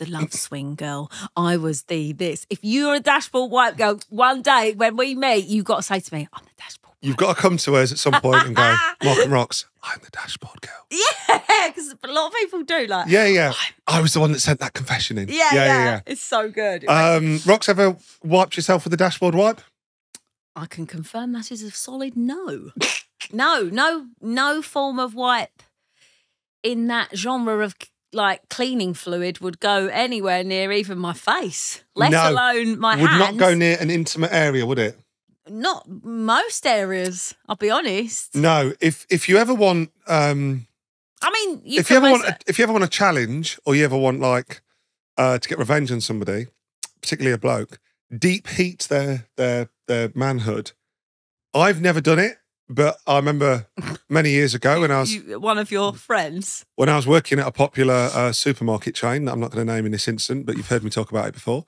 love swing girl. I was the this. If you're a dashboard wipe girl, one day when we meet, you've got to say to me, I'm the dashboard. You've got to come to us at some point and go, Mark and Rox, I'm the dashboard girl. Yeah, because a lot of people do like. Yeah. I was the one that sent that confession in. Yeah. It's so good. Rox, ever wiped yourself with a dashboard wipe? I can confirm that is a solid no. No form of wipe in that genre of like cleaning fluid would go anywhere near even my face, let alone my hands. Would not go near an intimate area, would it? Not most areas, I'll be honest. No, if you ever want, if you ever want a challenge, or you ever want like to get revenge on somebody, particularly a bloke, deep heat their manhood. I've never done it, but I remember many years ago when I was one of your friends when I was working at a popular supermarket chain that I'm not going to name in this instant, but you've heard me talk about it before.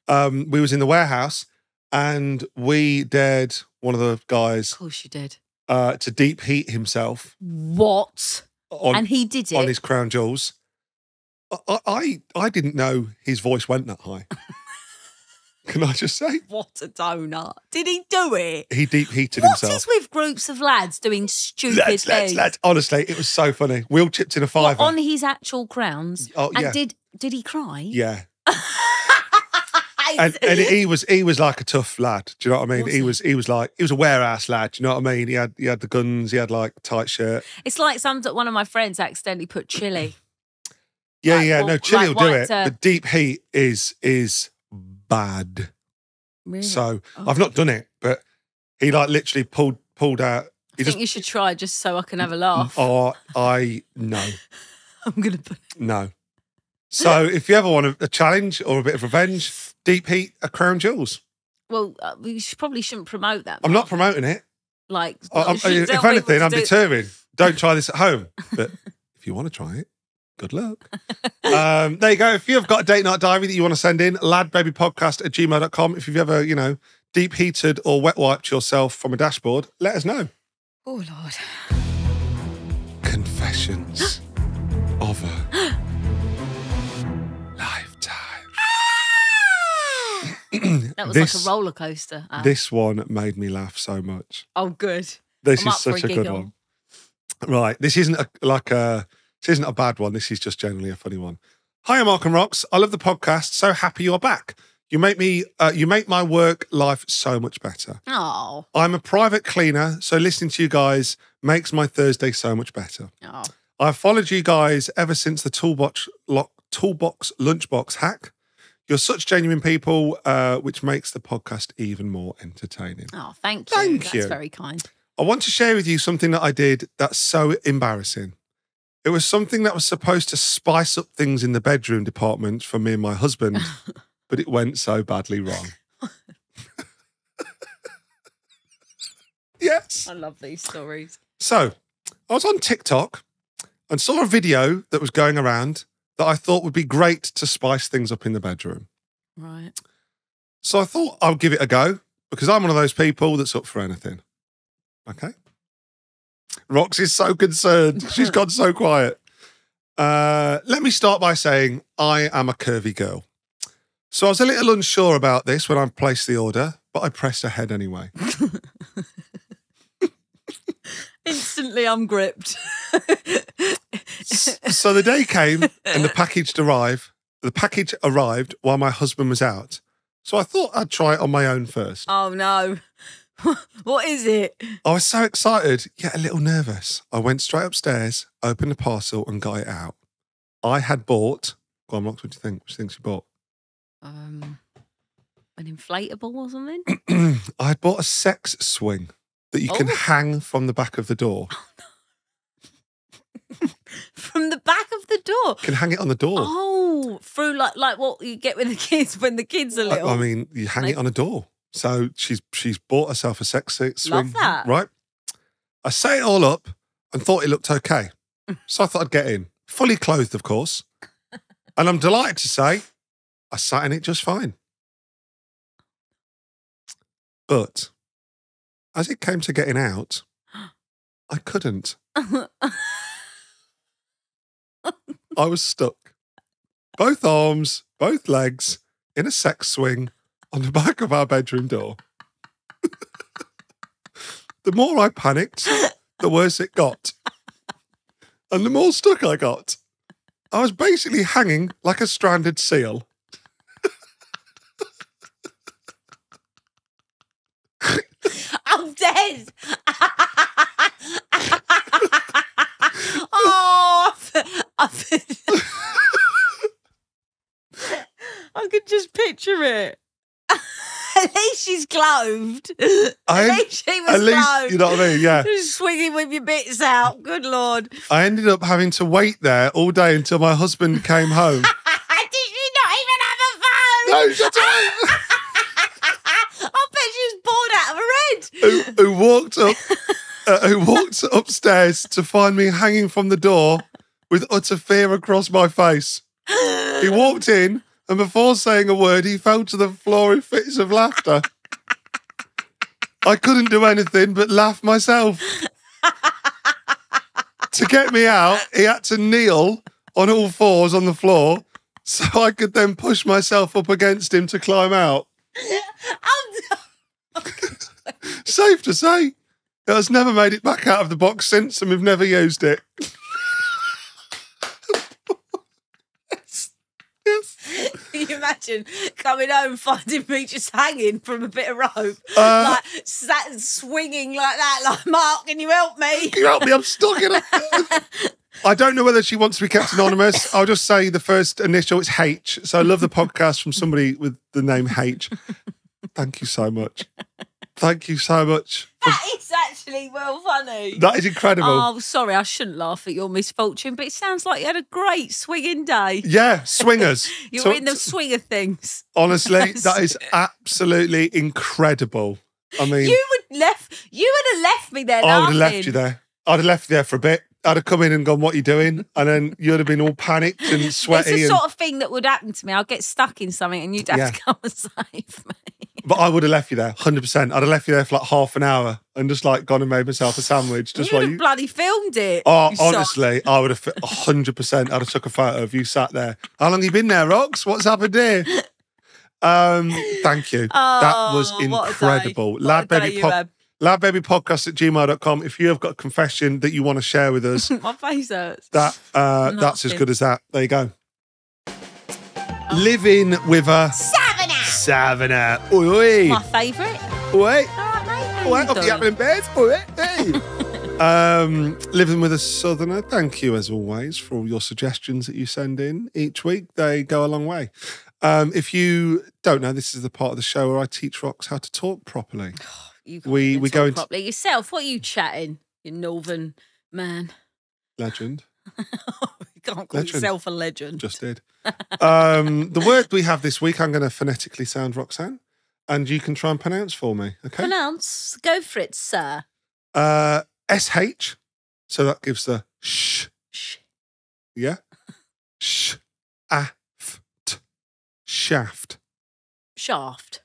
We was in the warehouse. And we dared one of the guys. Of course you did. To deep heat himself. What? And he did it? On his crown jewels. I didn't know his voice went that high. Can I just say? What a donut. Did he do it? He deep heated himself. What is with groups of lads doing stupid things? Lads. Honestly, it was so funny. We all chipped in a fiver. On his actual crowns? Oh, yeah. And did he cry? Yeah. And he was like a tough lad. Do you know what I mean? He was a warehouse lad. Do you know what I mean? He had the guns. He had like a tight shirt. It's like one of my friends accidentally put chili. Yeah. No, chili will do it. But deep heat is bad. Really? So I've not done it, but he like literally pulled out. I think you should try just so I can have a laugh. Oh, no. I'm gonna put no. So if you ever want a challenge or a bit of revenge, deep heat a crown jewels. Well, we probably shouldn't promote that. I'm not promoting it. Like, if anything, I'm deterring. Don't try this at home. But if you want to try it, good luck. There you go. If you've got a date night diary that you want to send in, ladbabypodcast@gmail.com. If you've ever, deep heated or wet wiped yourself from a dashboard, let us know. Oh, Lord. Confessions of a That was like a roller coaster. This one made me laugh so much. Oh, good. This is such a good one. Right. This isn't a bad one. This is just generally a funny one. Hi, I'm Mark and Rox. I love the podcast. So happy you're back. You make my work life so much better. Oh. I'm a private cleaner, so listening to you guys makes my Thursday so much better. Oh. I've followed you guys ever since the toolbox lunchbox hack. You're such genuine people, which makes the podcast even more entertaining. Oh, thank you. That's very kind. I want to share with you something that I did that's so embarrassing. It was something that was supposed to spice up things in the bedroom department for me and my husband, but it went so badly wrong. Yes. I love these stories. So, I was on TikTok and saw a video that was going around that I thought would be great to spice things up in the bedroom. Right. So I thought I'll give it a go because I'm one of those people that's up for anything. Okay. Rox is so concerned. She's gone so quiet. Let me start by saying I am a curvy girl. So I was a little unsure about this when I placed the order, but I pressed ahead anyway. Instantly I'm gripped. So the day came and the package arrived. The package arrived while my husband was out. So I thought I'd try it on my own first. Oh, no. What is it? I was so excited, yet a little nervous. I went straight upstairs, opened the parcel and got it out. I had bought... Go on, Rox, what do you think? What do you think she bought? An inflatable or something? I had bought a sex swing that you can hang from the back of the door. Oh, no. From the back of the door? You can hang it on the door. Oh, through like what you get with the kids when the kids are little. I mean, you hang it on a door. So she's bought herself a sex swing. Love that. Right? I set it all up and thought it looked okay. So I thought I'd get in. Fully clothed, of course. And I'm delighted to say I sat in it just fine. But as it came to getting out, I couldn't. I was stuck. Both arms, both legs, in a sex swing on the back of our bedroom door. The more I panicked, the worse it got. And the more stuck I got. I was basically hanging like a stranded seal. I'm dead. Oh, I could just picture it. At least she's clothed. At least she was clothed. You know what I mean? Yeah. Just swinging with your bits out. Good Lord. I ended up having to wait there all day until my husband came home. Did she not even have a phone? No, shut up. I bet she was bored out of her head. Who walked upstairs to find me hanging from the door with utter fear across my face. He walked in, and before saying a word, he fell to the floor in fits of laughter. I couldn't do anything but laugh myself. To get me out, he had to kneel on all fours on the floor so I could then push myself up against him to climb out. Safe to say, it has never made it back out of the box since, and we've never used it. Yes. Can you imagine coming home finding me just hanging from a bit of rope, like sat swinging like that, like, Mark, can you help me? Can you help me? I'm stuck in it. I don't know whether she wants to be kept anonymous. I'll just say the first initial is H. So I love the podcast from somebody with the name H. Thank you so much. Thank you so much. That is actually well funny. That is incredible. Oh, sorry, I shouldn't laugh at your misfortune, but it sounds like you had a great swinging day. Yeah, swingers. You're in the swing of things. Honestly, that is absolutely incredible. I mean, you would have left me there. I would have left you there. I'd have left you there for a bit. I'd have come in and gone, "What are you doing?" And then you'd have been all panicked and sweaty. It's the sort of thing that would happen to me. I'd get stuck in something and you'd have to come and save me. But I would have left you there, 100%. I'd have left you there for like half an hour and just like gone and made myself a sandwich. Just you would have bloody filmed it. Oh, honestly, I would have 100%. I'd have took a photo of you sat there. How long have you been there, Rox? What's happened here? Thank you. That was incredible. LadBaby podcast at gmail.com. If you have got a confession that you want to share with us, my face hurts. That's as good as that. There you go. Living with a Savannah. Oi, oi. My favourite. Oi. All right, mate. Oi, up the apple in bed. Oi, hey. Living with a Southerner. Thank you, as always, for all your suggestions that you send in each week. They go a long way. If you don't know, this is the part of the show where I teach Rox how to talk properly. You can't we go into properly yourself. What are you chatting, you northern man? Legend. You can't call yourself a legend. Just did. The word we have this week, I'm going to phonetically sound, Roxanne, and you can try and pronounce for me. Okay. Pronounce. Go for it, sir. SH. So that gives the sh. Sh. Yeah. Sh. Aft. Shaft. Shaft.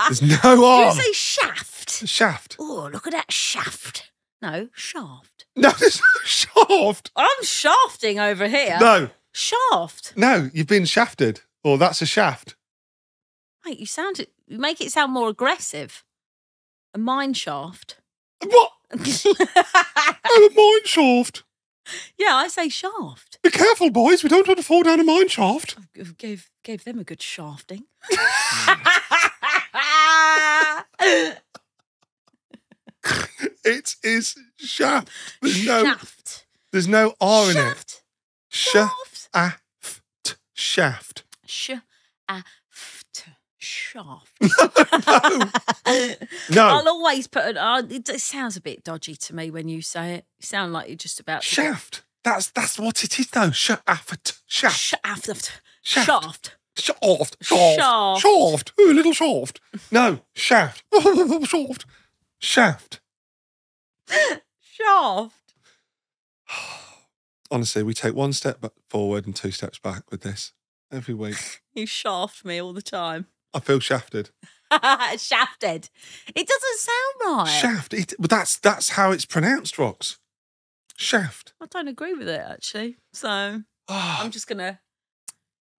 There's no arm. Did you say shaft? Shaft. Oh, look at that shaft. No, shaft. No, there's no shaft. I'm shafting over here. No. Shaft. No, you've been shafted. Or that's a shaft. Mate, you make it sound more aggressive. A mine shaft. What? Oh, a mine shaft. Yeah, I say shaft. Be careful, boys. We don't want to fall down a mine shaft. Gave them a good shafting. It is shaft. Shaft. There's no R in Shaft. it. Shaft. Shaft. Shaft. Shaft. No. I'll always put it sounds a bit dodgy to me when you say it. You sound like you're just about to Shaft. That's what it is, though. Shaft. Shaft. Shaft. Shaft. Ooh, little shaft. No, shaft. Shaft. Shaft. Shaft. Honestly, we take one step forward and 2 steps back with this every week. You shaft me all the time. I feel shafted. Shafted. It doesn't sound right. Shaft. But that's how it's pronounced, Rox. Shaft. I don't agree with it, actually. So I'm just going to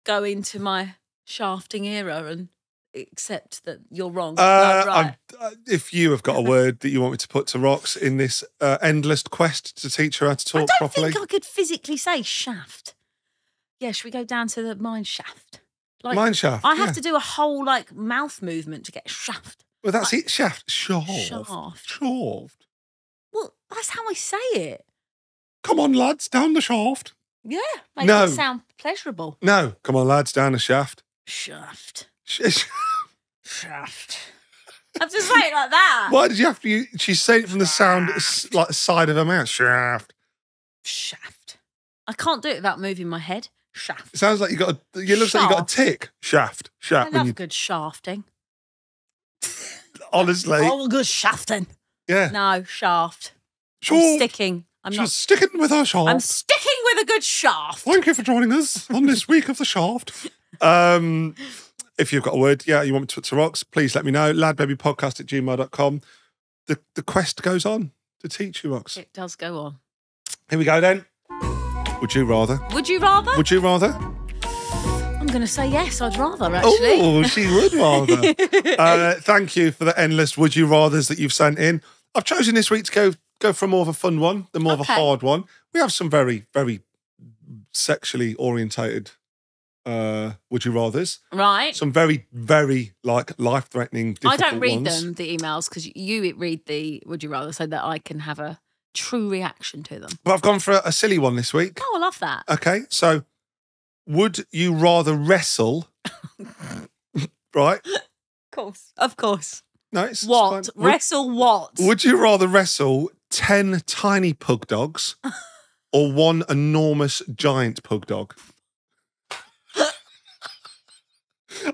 go into my shafting era and accept that you're wrong. Right. If you have got a word that you want me to put to Rox in this endless quest to teach her how to talk properly. I don't think I could physically say shaft. Yeah, should we go down to the mine shaft? Like, mine shaft. I have to do a whole mouth movement to get shaft. Well, that's it. Shaft. Shaft. Shaft. Well, that's how I say it. Come on, lads, down the shaft. Yeah, make it sound pleasurable. No, come on, lads, down the shaft. Shaft. Shaft. I have to say it like that. Why did you have to? She's saying it from the sound like the side of her mouth. Shaft. Shaft. I can't do it without moving my head. Shaft. It sounds like you got. It looks like you got a tick. Shaft. I love good shafting. Honestly. Oh, good shafting. Yeah. No, shaft. Sure. I'm sticking. She's sticking with her shaft. I'm sticking with a good shaft. Thank you for joining us on this week of the shaft. If you've got a word, you want me to put to Rox, please let me know. LadBabyPodcast@gmail.com. The quest goes on to teach you, Rox. It does go on. Here we go then. Would you rather? Would you rather? Would you rather? I'm going to say yes, I'd rather, actually. Oh, she would rather. Thank you for the endless would you rathers that you've sent in. I've chosen this week to go for more of a fun one than more of a hard one. We have some very, very sexually orientated would you rathers. Right. Some very, very life-threatening, difficult I don't read ones. them, the emails, because you read the would you rather so that I can have a true reaction to them. But I've gone for a silly one this week. Oh, I love that. Okay, so would you rather wrestle, right? Of course. No, it's what? fine. Wrestle what? Would you rather wrestle 10 tiny pug dogs or one enormous giant pug dog?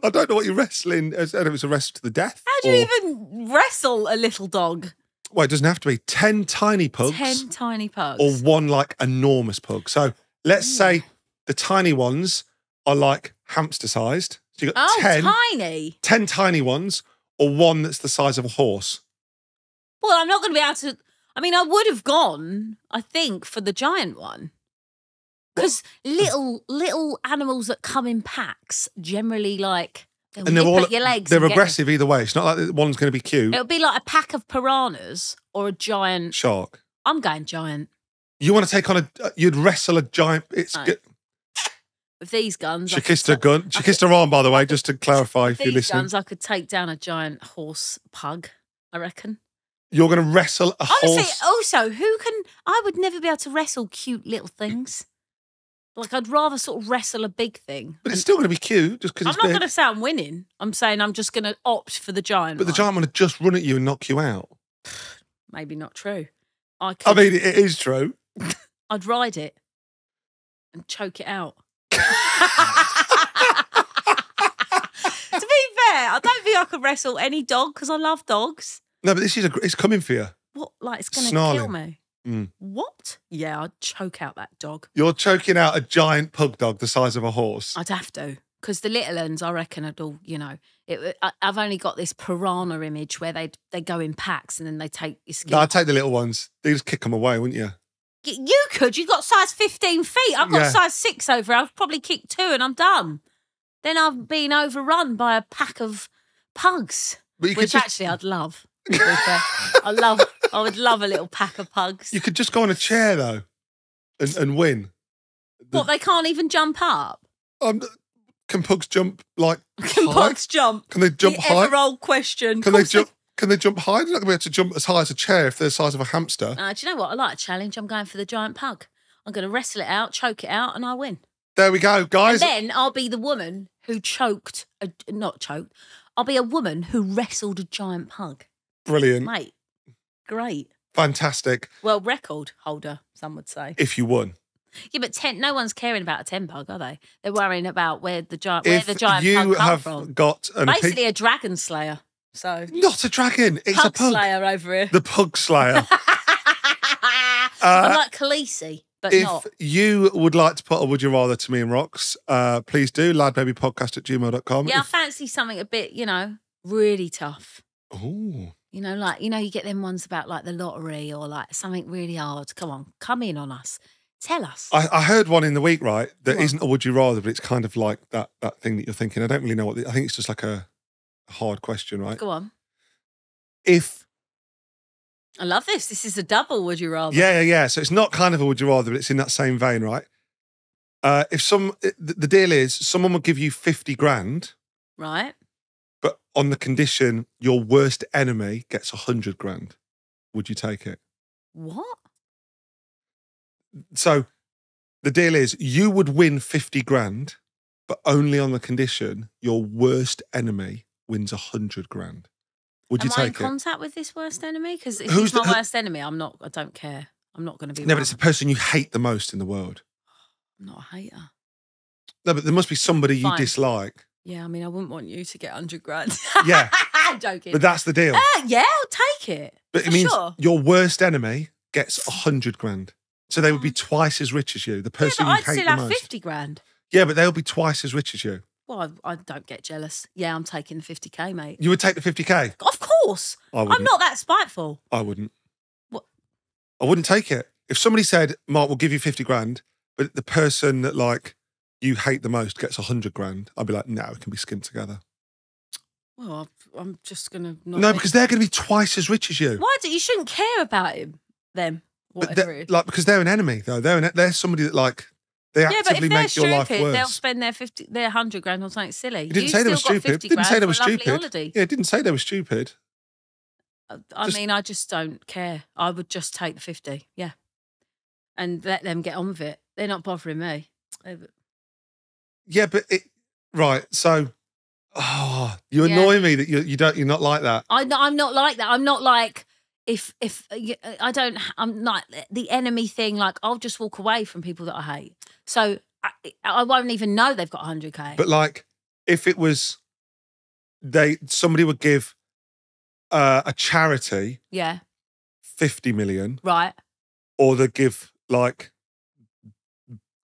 I don't know what you're wrestling. I don't know if it's a wrestle to the death. How do you even wrestle a little dog? Well, it doesn't have to be 10 tiny pugs. 10 tiny pugs. Or one enormous pug. So let's say the tiny ones are hamster-sized. So you've got 10. Tiny. 10 tiny ones or one that's the size of a horse. Well, I'm not going to be able to... I mean, I would have gone, I think, for the giant one. Because little animals that come in packs generally they'll nip at your legs. They're aggressive either way. It's not like one's going to be cute. It'll be like a pack of piranhas or a giant shark. I'm going giant. You want to take on you'd wrestle a giant. With these guns. She kissed her gun. She kissed her arm, by the way, just to clarify if you're listening. With these guns, I could take down a giant horse pug, I reckon. You're going to wrestle a horse. Honestly, also, I would never be able to wrestle cute little things. I'd rather sort of wrestle a big thing. But it's still going to be cute just because it's big. I'm not going to say I'm winning. I'm saying I'm just going to opt for the giant But the giant one would just run at you and knock you out. Maybe not true. I mean, it is true. I'd ride it and choke it out. To be fair, I don't think I could wrestle any dog because I love dogs. No, but it's coming for you. What? It's going to kill me? Mm. What? Yeah, I'd choke out that dog. You're choking out a giant pug dog the size of a horse. I'd have to. Because the little ones, I reckon, I'd all, I've only got this piranha image where they go in packs and then they take your skin. No, I'd take the little ones. They'd just kick them away, wouldn't you? You could. You've got size 15 feet. I've got size 6 over. I've probably kicked 2 and I'm done. Then I've been overrun by a pack of pugs, which actually I'd love. I would love a little pack of pugs. You could just go on a chair, though, and win. What, they can't even jump up? Can pugs jump Can high? pugs jump? Can they jump high? Ever-old question. Can they jump? Can they jump high? They're not going to be able to jump as high as a chair if they're the size of a hamster. Do you know what? I like a challenge. I'm going for the giant pug. I'm going to wrestle it out, choke it out, and I win. There we go, guys. And then I'll be the woman who not choked. I'll be a woman who wrestled a giant pug. Brilliant. Mate, great. Fantastic. Well, record holder, some would say. If you won. Yeah, but no one's caring about a 10 pug, are they? They're worrying about where the giant If pug come you have from. got Basically a dragon slayer. So not a dragon, it's a pug. Slayer over here. The pug slayer. I'm like Khaleesi, but not. If you would like to put a would you rather to me and Rox, please do. LadBabyPodcast@gmail.com. Yeah, I fancy something a bit, really tough. Oh. You get them ones about like the lottery or like something really hard. Come on, come in on us. Tell us. I heard one in the week, right, that isn't a would you rather, but it's kind of like that thing that you're thinking. I don't really know what I think it's just like a hard question, right? Go on. I love this. This is a double would you rather. Yeah. So it's not kind of a would you rather, but it's in that same vein, right? The deal is someone will give you 50 grand. Right. But on the condition your worst enemy gets 100 grand. Would you take it? What? So the deal is you would win 50 grand, but only on the condition your worst enemy wins 100 grand. Would you take it? Am I in contact with this worst enemy? Because if he's my worst enemy, I don't care. I'm not going to be. No, but it's the person you hate the most in the world. I'm not a hater. No, but there must be somebody you dislike. Yeah, I mean, I wouldn't want you to get 100 grand. Yeah. I'm joking. But that's the deal. Yeah, I'll take it. But it means your worst enemy gets 100 grand. So they would be twice as rich as you, the person you hate the most. I'd still have 50 grand. Yeah, but they'll be twice as rich as you. Well, I don't get jealous. Yeah, I'm taking the 50k, mate. You would take the 50k? Of course. I'm not that spiteful. I wouldn't. What? I wouldn't take it. If somebody said, Mark, we'll give you 50 grand, but the person that you hate the most gets 100 grand, I'd be like, no, it can be skinned together. Well, I'm just going to No, because they're going to be twice as rich as you. Why you shouldn't care about them, whatever it is. Because they're an enemy, though. They're somebody that, they actively make your life worse. They'll spend their 100 grand on something silly. It didn't say they were stupid. Didn't say they were stupid. Holiday. Yeah, it didn't say they were stupid. I mean, I just don't care. I would just take the 50, yeah. And let them get on with it. They're not bothering me. Yeah, but right, so you annoy me that you're not like that. I'm not like that. I'm not like I'm not the enemy thing. Like I'll just walk away from people that I hate. So I won't even know they've got 100k. But if it was, somebody would give a charity, 50 million, right? Or they'd give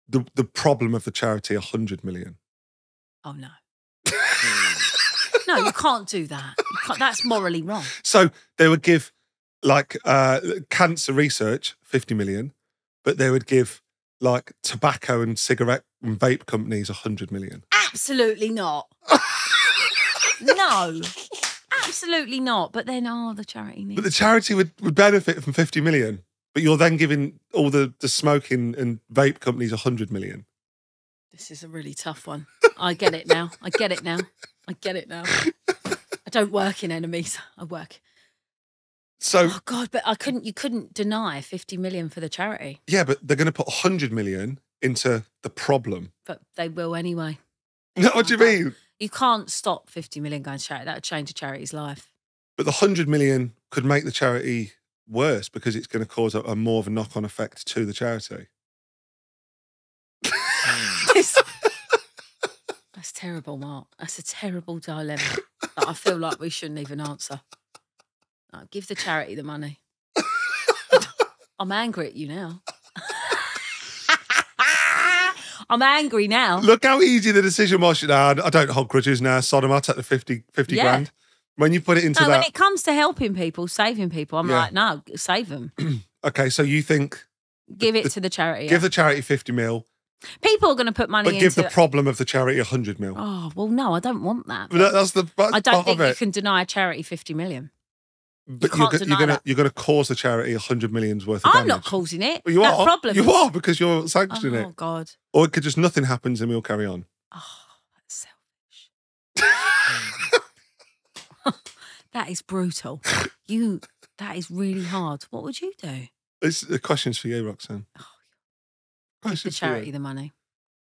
the problem of the charity 100 million. Oh no. No, you can't do that. That's morally wrong. So they would give cancer research 50 million, but they would give tobacco and cigarette and vape companies 100 million. Absolutely not. No, absolutely not. But then, the charity needs. But the charity would benefit from 50 million, but you're then giving all the smoking and vape companies 100 million. This is a really tough one. I get it now. I don't work in enemies. I work. So, oh God, but you couldn't deny 50 million for the charity. Yeah, but they're going to put 100 million into the problem. But they will anyway. No, what do you mean? You can't stop 50 million going to charity. That would change a charity's life. But the 100 million could make the charity worse because it's going to cause a more of a knock-on effect to the charity. That's terrible, Mark. That's a terrible dilemma that I feel like we shouldn't even answer. No, give the charity the money. I'm angry at you now. I'm angry now. Look how easy the decision was. I don't hold grudges now. Sodom, I'll take the 50 grand. When you put it into that... when it comes to helping people, saving people, I'm like, no, save them. Okay, so you think... Give it to the charity. Give the charity 50 mil. People are going to put money into... But give the problem of the charity 100 mil. Oh, well, no, I don't want that. That's I don't think you can deny a charity 50 million. But you're going to cause the charity 100 million's worth of damage. I'm not causing it. Well, you that are. Problem you are because you're sanctioning it. Oh, God. Or it could just nothing happens and we'll carry on. Oh, that's selfish. That is brutal. That is really hard. What would you do? The question's for you, Roxanne. Give the charity the money.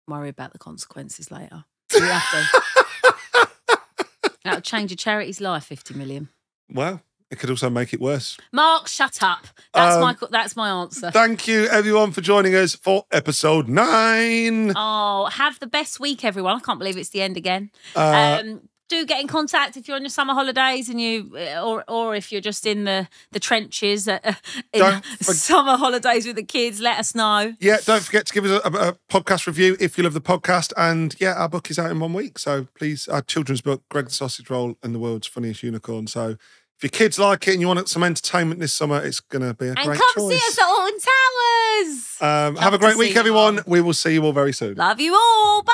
Worry about the consequences later. You have to. That'll change a charity's life, 50 million. Well, it could also make it worse. Mark, shut up. That's my answer. Thank you, everyone, for joining us for episode 9. Oh, have the best week, everyone. I can't believe it's the end again. Do get in contact if you're on your summer holidays and or if you're just in the trenches in summer holidays with the kids. Let us know. Yeah, don't forget to give us a podcast review if you love the podcast. And yeah, our book is out in 1 week, so please, our children's book, Greg the Sausage Roll and the World's Funniest Unicorn. So if your kids like it and you want some entertainment this summer, it's going to be a great choice. And come see us at Alton Towers. Have a great week, everyone. We will see you all very soon. Love you all. Bye.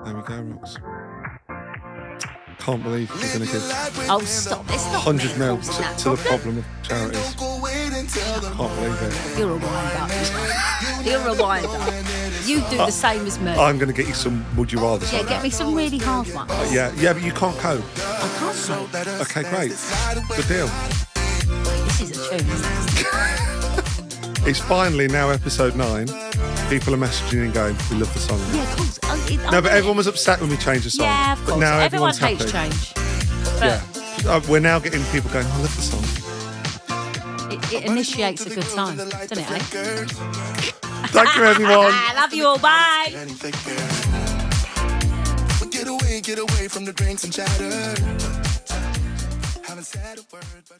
There we go, Rox. Can't believe you're going to give stop. It's not 100 mil to the problem of charities. Can't believe it. You're a wind-up. You're a wind-up. You do the same as me. I'm going to get you some Would You Rather. Yeah, get me some really hard ones. Yeah, but you can't code. I can't code. Okay, great. Good deal. This is a tune, isn't it? It's finally now episode 9. People are messaging and going, we love the song. Yeah, of course. No, but everyone was upset when we changed the song. Yeah, of course. But now everyone hates change. But yeah. We're now getting people going, I love the song. It initiates a good time, doesn't it, eh? Thank you, everyone. I love you all. Bye. Get away from the drinks and chatter. Haven't said a word, but